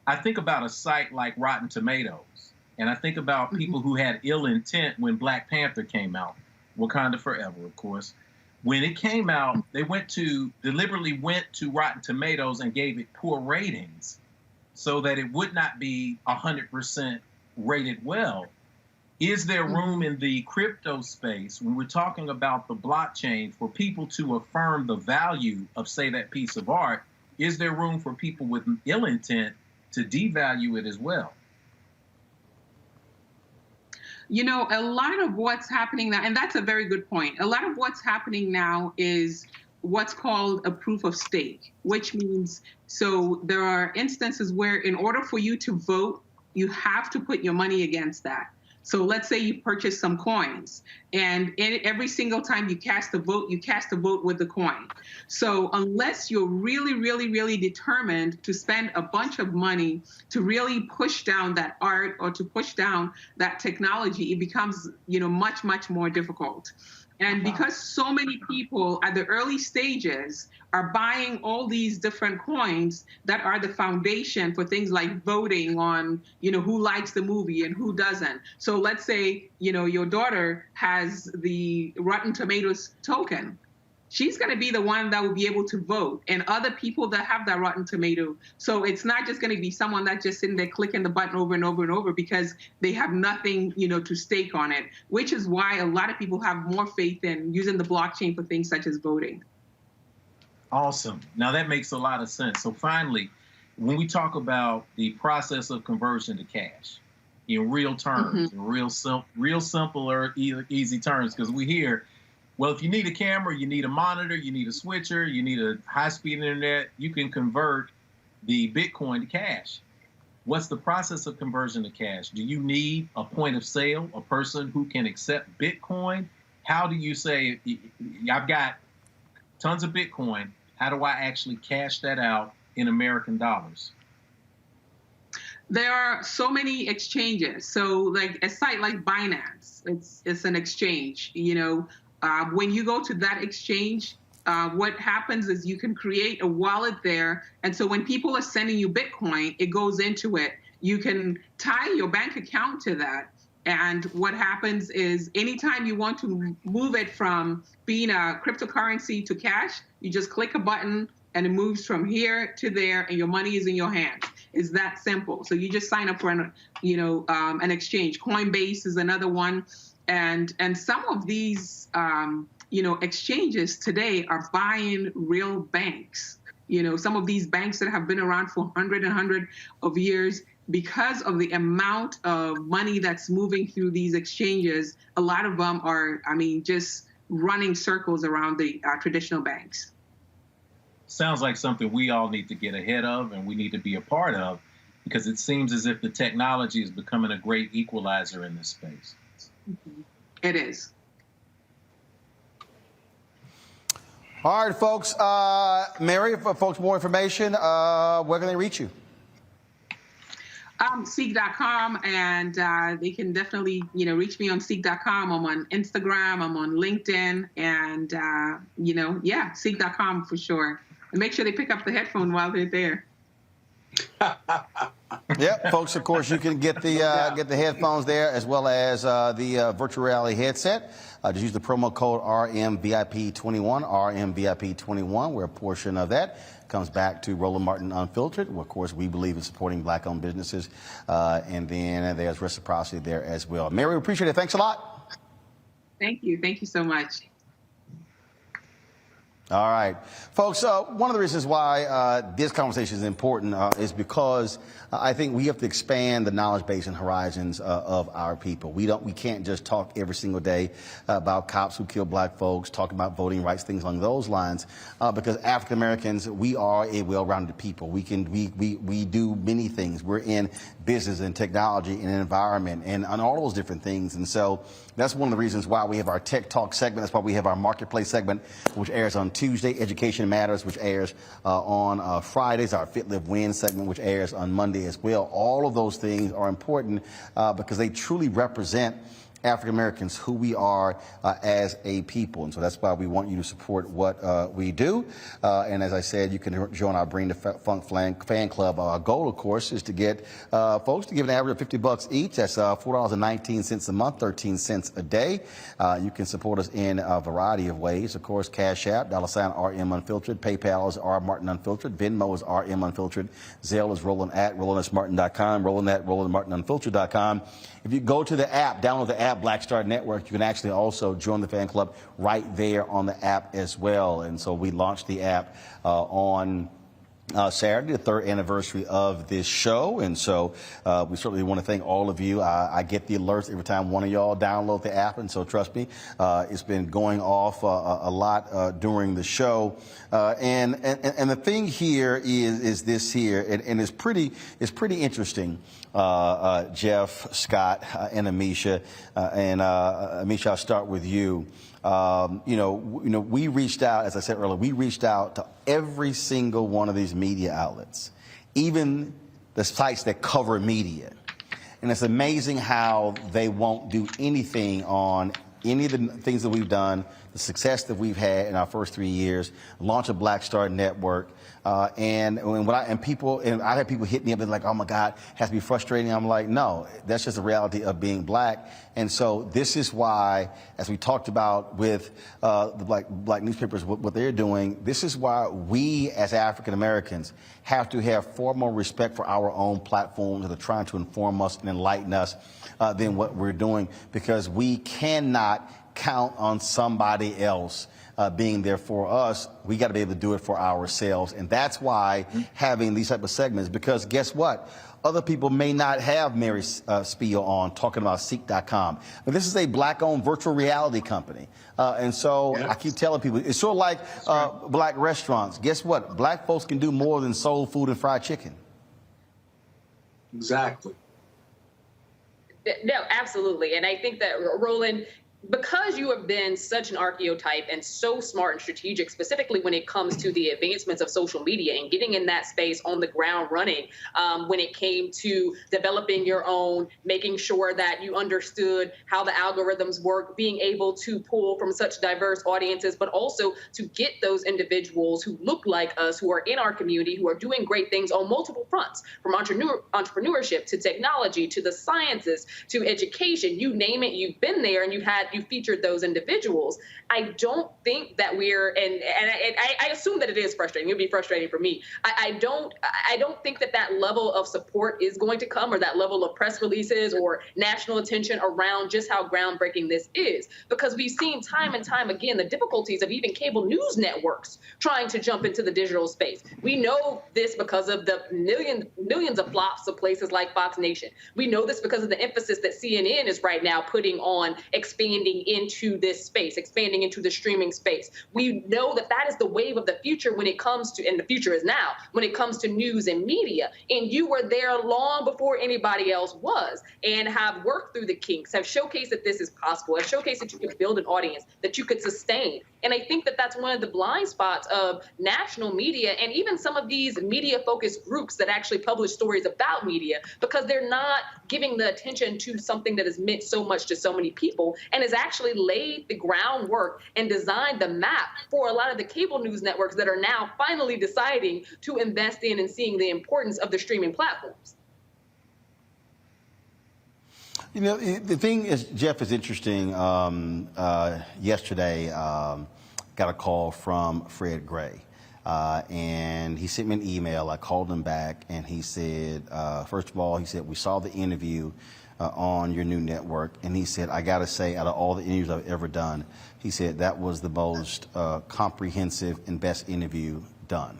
D: I think about a site like Rotten Tomatoes, and I think about people who had ill intent when Black Panther came out, Wakanda Forever, of course. When it came out, they deliberately went to Rotten Tomatoes and gave it poor ratings so that it would not be 100% rated well. Is there room in the crypto space, when we're talking about the blockchain, for people to affirm the value of, say, that piece of art? Is there room for people with ill intent to devalue it as well?
S: A lot of what's happening now, and that's a very good point, a lot of what's happening now is what's called a proof of stake, which means, so there are instances where in order for you to vote, you have to put your money against that. So let's say you purchase some coins, and every single time you cast a vote with the coin. So unless you're really, really, really determined to spend a bunch of money to really push down that art or to push down that technology, it becomes, much, much more difficult. And because so many people at the early stages are buying all these different coins that are the foundation for things like voting on, who likes the movie and who doesn't. So let's say, your daughter has the Rotten Tomatoes token. She's going to be the one that will be able to vote, and other people that have that Rotten Tomato. So it's not just going to be someone that's just sitting there clicking the button over and over and over because they have nothing, to stake on it, which is why a lot of people have more faith in using the blockchain for things such as voting.
D: Awesome. Now that makes a lot of sense. So finally, when we talk about the process of conversion to cash in real terms, in real simple or easy terms, because we hear, well, if you need a camera, you need a monitor, you need a switcher, you need a high-speed internet, you can convert the Bitcoin to cash. What's the process of conversion to cash? Do you need a point of sale, a person who can accept Bitcoin? How do you say, I've got tons of Bitcoin, how do I actually cash that out in American dollars?
S: There are so many exchanges. So like a site like Binance, it's an exchange, when you go to that exchange, what happens is you can create a wallet there. And so when people are sending you Bitcoin, it goes into it. You can tie your bank account to that. And what happens is anytime you want to move it from being a cryptocurrency to cash, you just click a button and it moves from here to there and your money is in your hands. It's that simple. So you just sign up for an exchange. Coinbase is another one. And some of these, exchanges today are buying real banks. Some of these banks that have been around for hundred of years, because of the amount of money that's moving through these exchanges, a lot of them are, just running circles around the traditional banks.
D: Sounds like something we all need to get ahead of and we need to be a part of, because it seems as if the technology is becoming a great equalizer in this space.
S: It is.
A: All right, folks. Mary, for folks more information, where can they reach you?
S: CEEK.com, and they can definitely, reach me on CEEK.com. I'm on Instagram, I'm on LinkedIn, and, CEEK.com for sure. And make sure they pick up the headphone while they're there.
A: Yep, folks, of course, you can get the headphones there as well as the virtual reality headset. Just use the promo code RMVIP21, RMVIP21, where a portion of that comes back to Roland Martin Unfiltered. Well, of course, we believe in supporting black-owned businesses, and then there's reciprocity there as well. Mary, we appreciate it. Thanks a lot.
S: Thank you. Thank you so much.
A: All right. Folks, one of the reasons why this conversation is important is because I think we have to expand the knowledge base and horizons of our people. We can't just talk every single day about cops who kill black folks, talk about voting rights, things along those lines, because African Americans, we are a well-rounded people. We do many things. We're in business and technology and environment and on all those different things. And so that's one of the reasons why we have our Tech Talk segment. That's why we have our Marketplace segment, which airs on Tuesday, Education Matters, which airs on Fridays, our Fit, Live, Win segment, which airs on Monday as well. All of those things are important because they truly represent African Americans, who we are as a people. And so that's why we want you to support what we do. And as I said, you can join our Bring the Funk fan club. Our goal, of course, is to get folks to give an average of $50 each. That's $4.19 a month, 13 cents a day. You can support us in a variety of ways. Of course, Cash App, $RM Unfiltered. PayPal is R Martin Unfiltered. Venmo is RM Unfiltered. Zelle is Roland at RolandSMartin.com. Roland at RolandMartinUnfiltered.com. If you go to the app, download the app, Black Star Network, you can actually also join the fan club right there on the app as well. And so we launched the app on Saturday, the 3rd anniversary of this show. And so we certainly want to thank all of you. I get the alerts every time one of y'all download the app. And so trust me, it's been going off a lot during the show. And the thing here is this here, and it's pretty interesting. Jeff, Scott, and Amisha, Amisha, I'll start with you. We reached out, as I said earlier, we reached out to every single one of these media outlets, even the sites that cover media. And it's amazing how they won't do anything on any of the things that we've done, the success that we've had in our first 3 years, launch a Black Star Network, and I had people hit me up and like, oh my God, it has to be frustrating. I'm like, no, that's just the reality of being black. And so this is why, as we talked about with the black newspapers, what they're doing, this is why we as African Americans have to have far more respect for our own platforms that are trying to inform us and enlighten us than what we're doing, because we cannot count on somebody else being there for us. We got to be able to do it for ourselves. And that's why having these type of segments, because guess what? Other people may not have Mary Spiel on talking about CEEK.com. But this is a black-owned virtual reality company. And so I keep telling people, it's sort of like black restaurants. Guess what? Black folks can do more than soul food and fried chicken.
E: Exactly.
C: No, absolutely. And I think that, Roland, because you have been such an archetype and so smart and strategic, specifically when it comes to the advancements of social media and getting in that space on the ground running, when it came to developing your own, making sure that you understood how the algorithms work, being able to pull from such diverse audiences, but also to get those individuals who look like us, who are in our community, who are doing great things on multiple fronts, from entrepreneurship to technology to the sciences to education, you name it, you've been there and you featured those individuals. I don't think that I assume that it is frustrating. It'd be frustrating for me. I don't think that level of support is going to come, or that level of press releases or national attention around just how groundbreaking this is, because we've seen time and time again the difficulties of even cable news networks trying to jump into the digital space. We know this because of the millions of flops of places like Fox Nation. We know this because of the emphasis that CNN is right now putting on expanding into this space, expanding into the streaming space. We know that is the wave of the future when it comes to, and the future is now, when it comes to news and media. And you were there long before anybody else was, and have worked through the kinks, have showcased that this is possible, have showcased that you could build an audience, that you could sustain. And I think that that's one of the blind spots of national media and even some of these media-focused groups that actually publish stories about media, because they're not giving the attention to something that has meant so much to so many people and has actually laid the groundwork and designed the map for a lot of the cable news networks that are now finally deciding to invest in and seeing the importance of the streaming platforms.
A: You know, the thing is, Jeff, is interesting. Yesterday, got a call from Fred Gray, and he sent me an email. I called him back, and he said, first of all, he said, we saw the interview on your new network, and he said, I got to say, out of all the interviews I've ever done, he said, that was the most comprehensive and best interview done.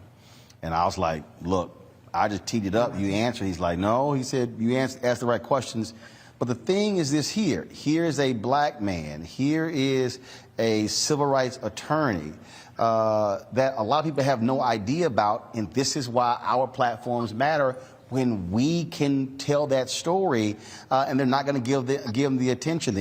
A: And I was like, look, I just teed it up. You answered. He's like, no. He said, you asked the right questions. But the thing is this here. Here is a black man. Here is a civil rights attorney that a lot of people have no idea about. And this is why our platforms matter, when we can tell that story, and they're not going to give them the attention.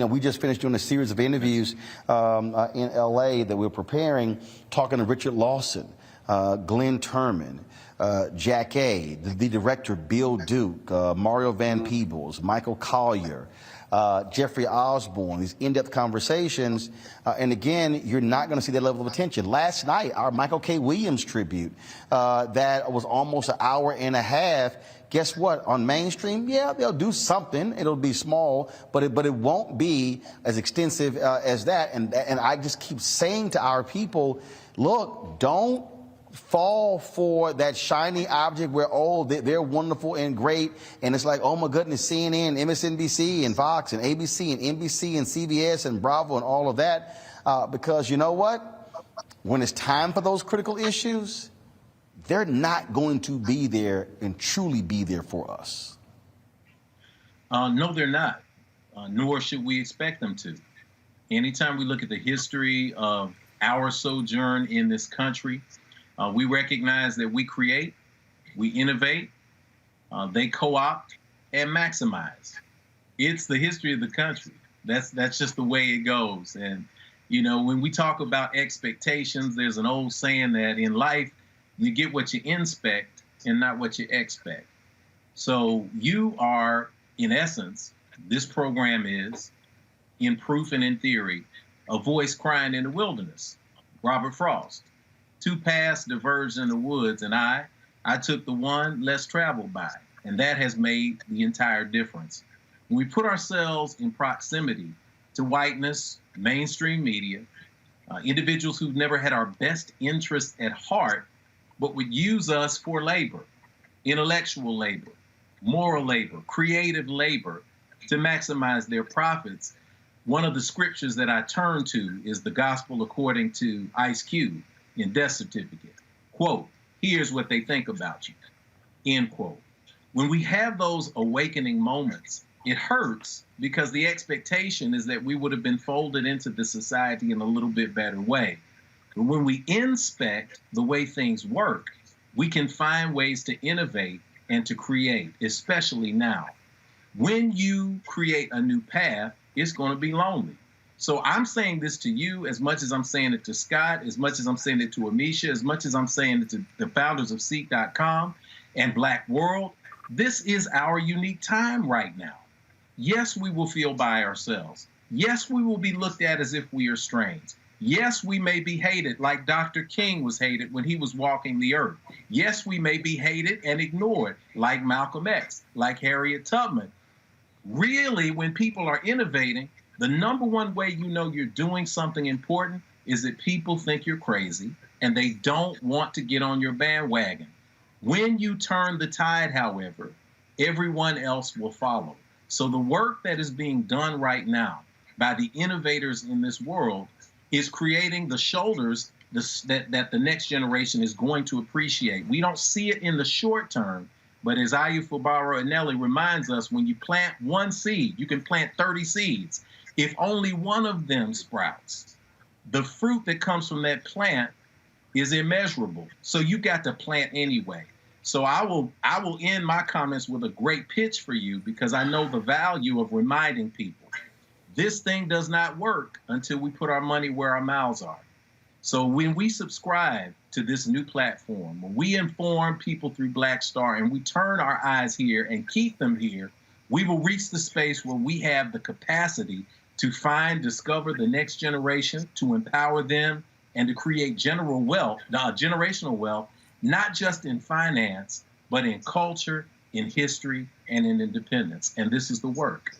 A: We just finished doing a series of interviews in L.A. that we're preparing, talking to Richard Lawson, Glenn Turman, Jack A., the director, Bill Duke, Mario Van Peebles, Michael Collier, Jeffrey Osborne, these in-depth conversations. And again, you're not going to see that level of attention. Last night, our Michael K. Williams tribute, that was almost an hour and a half. Guess what? On mainstream, yeah, they'll do something. It'll be small, but it won't be as extensive as that. And I just keep saying to our people, look, don't fall for that shiny object where, oh, they're wonderful and great, and it's like, oh my goodness, CNN, MSNBC, and Fox, and ABC, and NBC, and CBS, and Bravo, and all of that, because you know what? When it's time for those critical issues, they're not going to be there and truly be there for us.
D: No, they're not, nor should we expect them to. Anytime we look at the history of our sojourn in this country, we recognize that we create, we innovate, they co-opt and maximize. It's the history of the country. That's just the way it goes. And, you know, when we talk about expectations, there's an old saying that in life, you get what you inspect and not what you expect. So you are, in essence, this program is in proof and in theory, a voice crying in the wilderness. Robert Frost. Two paths diverged in the woods, and I took the one less traveled by, and that has made the entire difference. When we put ourselves in proximity to whiteness, mainstream media, individuals who've never had our best interests at heart, but would use us for labor, intellectual labor, moral labor, creative labor, to maximize their profits. One of the scriptures that I turn to is the gospel according to Ice Cube in Death Certificate. Quote, here's what they think about you, end quote. When we have those awakening moments, it hurts because the expectation is that we would have been folded into the society in a little bit better way. But when we inspect the way things work, we can find ways to innovate and to create, especially now. When you create a new path, it's going to be lonely. So I'm saying this to you as much as I'm saying it to Scott, as much as I'm saying it to Amisha, as much as I'm saying it to the founders of CEEK.com and Black World. This is our unique time right now. Yes, we will feel by ourselves. Yes, we will be looked at as if we are strange. Yes, we may be hated like Dr. King was hated when he was walking the earth. Yes, we may be hated and ignored like Malcolm X, like Harriet Tubman. Really, when people are innovating, the number one way you know you're doing something important is that people think you're crazy and they don't want to get on your bandwagon. When you turn the tide, however, everyone else will follow. So the work that is being done right now by the innovators in this world is creating the shoulders that the next generation is going to appreciate. We don't see it in the short term, but as Ayufabaro Anelli reminds us, when you plant one seed, you can plant 30 seeds. If only one of them sprouts, the fruit that comes from that plant is immeasurable. So you got to plant anyway. So I will end my comments with a great pitch for you, because I know the value of reminding people. This thing does not work until we put our money where our mouths are. So when we subscribe to this new platform, when we inform people through Black Star and we turn our eyes here and keep them here, we will reach the space where we have the capacity to find, discover the next generation, to empower them, and to create generational wealth, not just in finance, but in culture, in history, and in independence. And this is the work.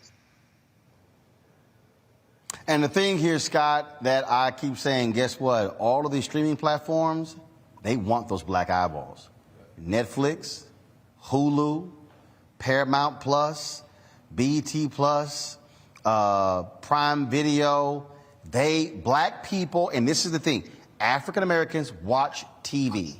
A: And the thing here, Scott, that I keep saying, guess what? All of these streaming platforms, they want those black eyeballs. Netflix, Hulu, Paramount Plus, BET Plus, Prime Video, black people, and this is the thing, African Americans watch TV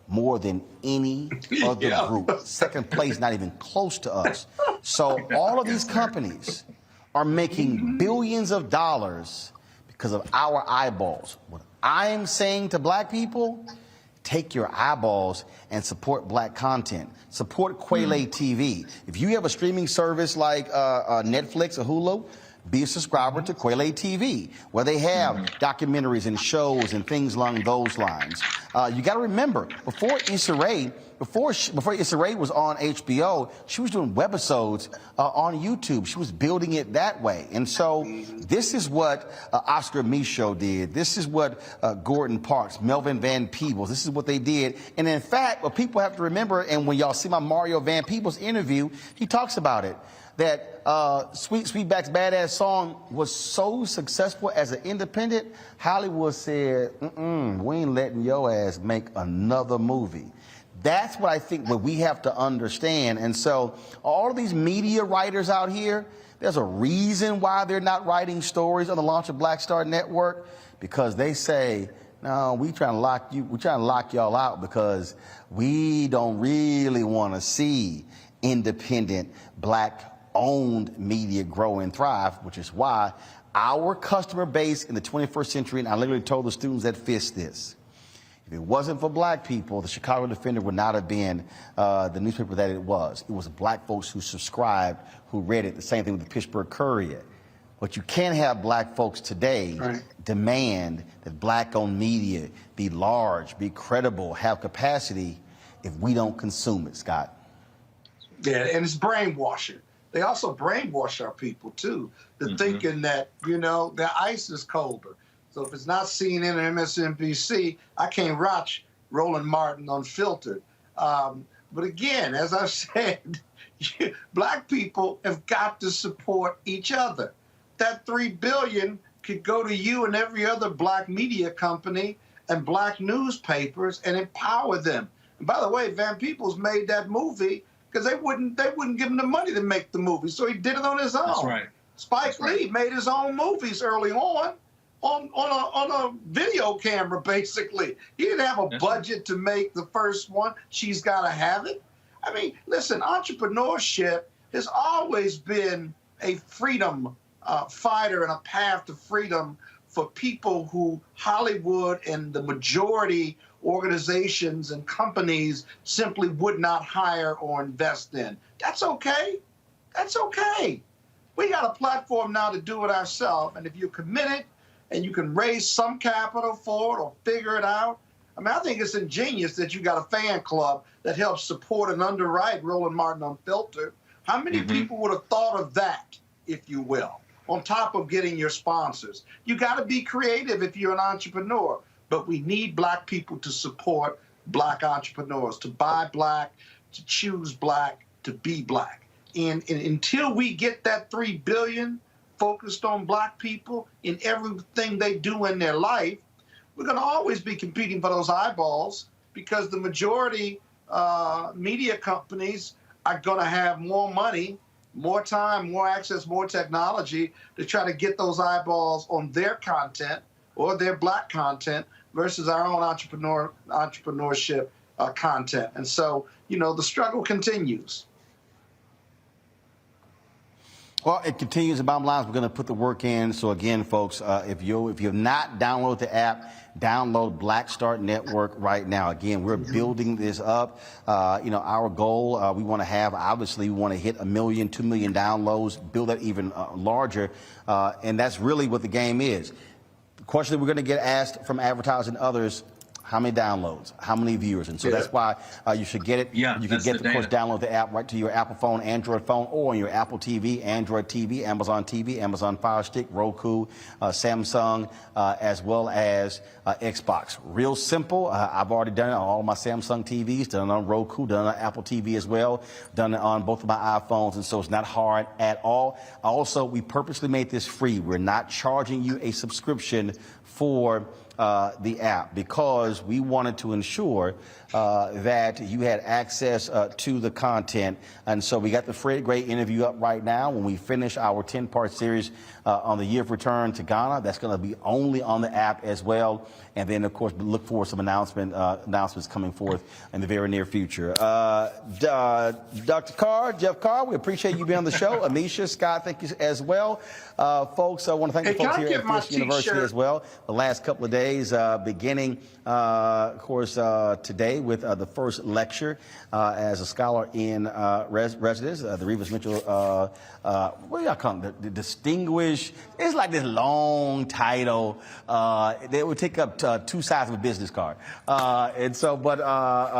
A: more than any other group. Second place, not even close to us. So all of these companies are making billions of dollars because of our eyeballs. What I'm saying to black people, take your eyeballs and support black content. Support Quayle TV. If you have a streaming service like Netflix or Hulu, be a subscriber to Quayle TV, where they have documentaries and shows and things along those lines. You got to remember, before Issa Rae was on HBO, she was doing webisodes on YouTube. She was building it that way. And so this is what Oscar Micheaux did. This is what Gordon Parks, Melvin Van Peebles, this is what they did. And in fact, what people have to remember, and when y'all see my Mario Van Peebles interview, he talks about it, that Sweetback's Badass song was so successful as an independent, Hollywood said, we ain't letting your ass make another movie. That's what I think what we have to understand. And so all of these media writers out here, there's a reason why they're not writing stories on the launch of Black Star Network, because they say, no, we're trying to lock y'all out because we don't really want to see independent black-owned media grow and thrive, which is why our customer base in the 21st century, and I literally told the students at FIST this, if it wasn't for black people, the Chicago Defender would not have been the newspaper that it was. It was black folks who subscribed, who read it. The same thing with the Pittsburgh Courier. But you can't have black folks today demand that black-owned media be large, be credible, have capacity if we don't consume it, Scott.
E: Yeah, and it's brainwashing. They also brainwash our people, too, to thinking that, their ice is colder. So if it's not CNN or MSNBC, I can't watch Roland Martin Unfiltered. But again, as I've said, Black people have got to support each other. That $3 billion could go to you and every other Black media company and Black newspapers and empower them. And by the way, Van Peebles made that movie because they wouldn't give him the money to make the movie, so he did it on his own.
D: That's right.
E: Spike Lee made his own movies early on a video camera, basically. He didn't have a budget to make the first one. She's Gotta Have It. I mean, listen, entrepreneurship has always been a freedom fighter and a path to freedom for people who Hollywood and the majority organizations and companies simply would not hire or invest in. That's okay. That's okay. We got a platform now to do it ourselves, and if you're committed and you can raise some capital for it or figure it out, I mean, I think it's ingenious that you got a fan club that helps support and underwrite Roland Martin Unfiltered. How many people would have thought of that, if you will, on top of getting your sponsors? You got to be creative if you're an entrepreneur, but we need Black people to support Black entrepreneurs, to buy Black, to choose Black, to be Black. And until we get that $3 billion focused on Black people in everything they do in their life, we're going to always be competing for those eyeballs because the majority media companies are going to have more money, more time, more access, more technology to try to get those eyeballs on their content or their Black content versus our own entrepreneurship content. And so, the struggle continues.
A: Well, it continues. The bottom line is we're going to put the work in. So again, folks, if you've not downloaded the app, download Black Start Network right now. Again, we're building this up. Our goal, we want to have, obviously, we want to hit 1 million, 2 million downloads, build that even larger. And that's really what the game is. The question that we're going to get asked from advertisers and others, how many downloads, how many viewers? And so that's why you should get it.
D: Yeah,
A: you can get, of course, download the app right to your Apple phone, Android phone, or on your Apple TV, Android TV, Amazon Fire Stick, Roku, Samsung, as well as Xbox. Real simple. I've already done it on all of my Samsung TVs, done it on Roku, done it on Apple TV as well, done it on both of my iPhones, and so it's not hard at all. Also, we purposely made this free. We're not charging you a subscription for the app because we wanted to ensure that you had access to the content. And so we got the Fred Gray interview up right now. When we finish our 10-part series on the year of return to Ghana, that's going to be only on the app as well. And then, of course, look for some announcements coming forth in the very near future. Dr. Carr, Jeff Carr, we appreciate you being on the show. Amisha, Scott, thank you as well. Folks, I want to thank the folks here at Fisk University as well. The last couple of days, beginning, of course, today with the first lecture as a scholar in residence, the Reeves Mitchell, what do y'all call it? The distinguished, it's like this long title. They would take up 2 sides of a business card. And so, but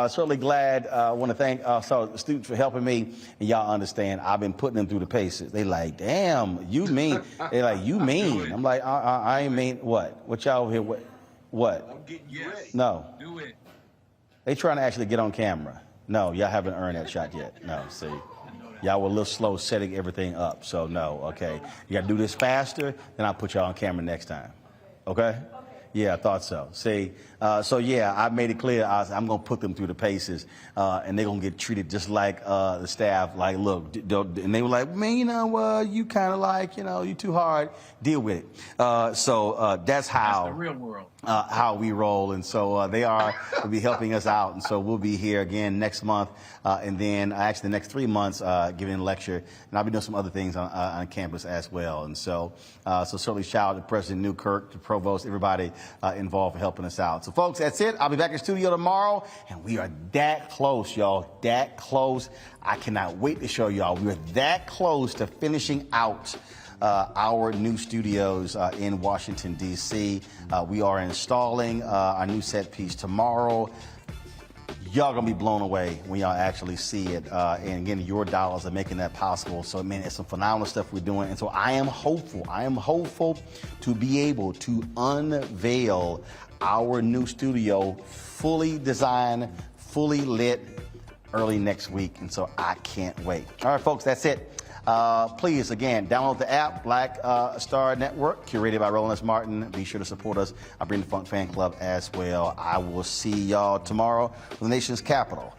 A: certainly glad, I want to thank the students for helping me. And y'all understand, I've been putting them through the paces. They like, damn, you mean? They like, you mean? I'm like, I ain't mean what? What y'all over here? What?
E: I'm getting you ready.
A: No.
D: Do it.
A: They trying to actually get on camera. No, y'all haven't earned that shot yet. No, see. Y'all were a little slow setting everything up. So, no, okay. You got to do this faster, then I'll put y'all on camera next time. Okay? Yeah, I thought so. See, so yeah, I made it clear I'm going to put them through the paces, and they're going to get treated just like the staff. Like, look, and they were like, man, you kind of like, you too hard. Deal with it. So that's how.
D: That's the real world.
A: How we roll, and so they will be helping us out, and so we'll be here again next month, and then actually the next 3 months giving a lecture, and I'll be doing some other things on campus as well, and so certainly shout out to President Newkirk, to Provost, everybody involved for helping us out. So folks, that's it. I'll be back in studio tomorrow, and we are that close, y'all, that close. I cannot wait to show y'all. We're that close to finishing out our new studios in Washington, D.C. We are installing our new set piece tomorrow. y'all gonna be blown away when y'all actually see it. And again, your dollars are making that possible. So, man, it's some phenomenal stuff we're doing. And so I am hopeful to be able to unveil our new studio, fully designed, fully lit, early next week. And so I can't wait. All right, folks, that's it. Please, again, download the app, Black Star Network, curated by Roland Martin. Be sure to support us. I bring the Funk Fan Club as well. I will see y'all tomorrow for the nation's capital.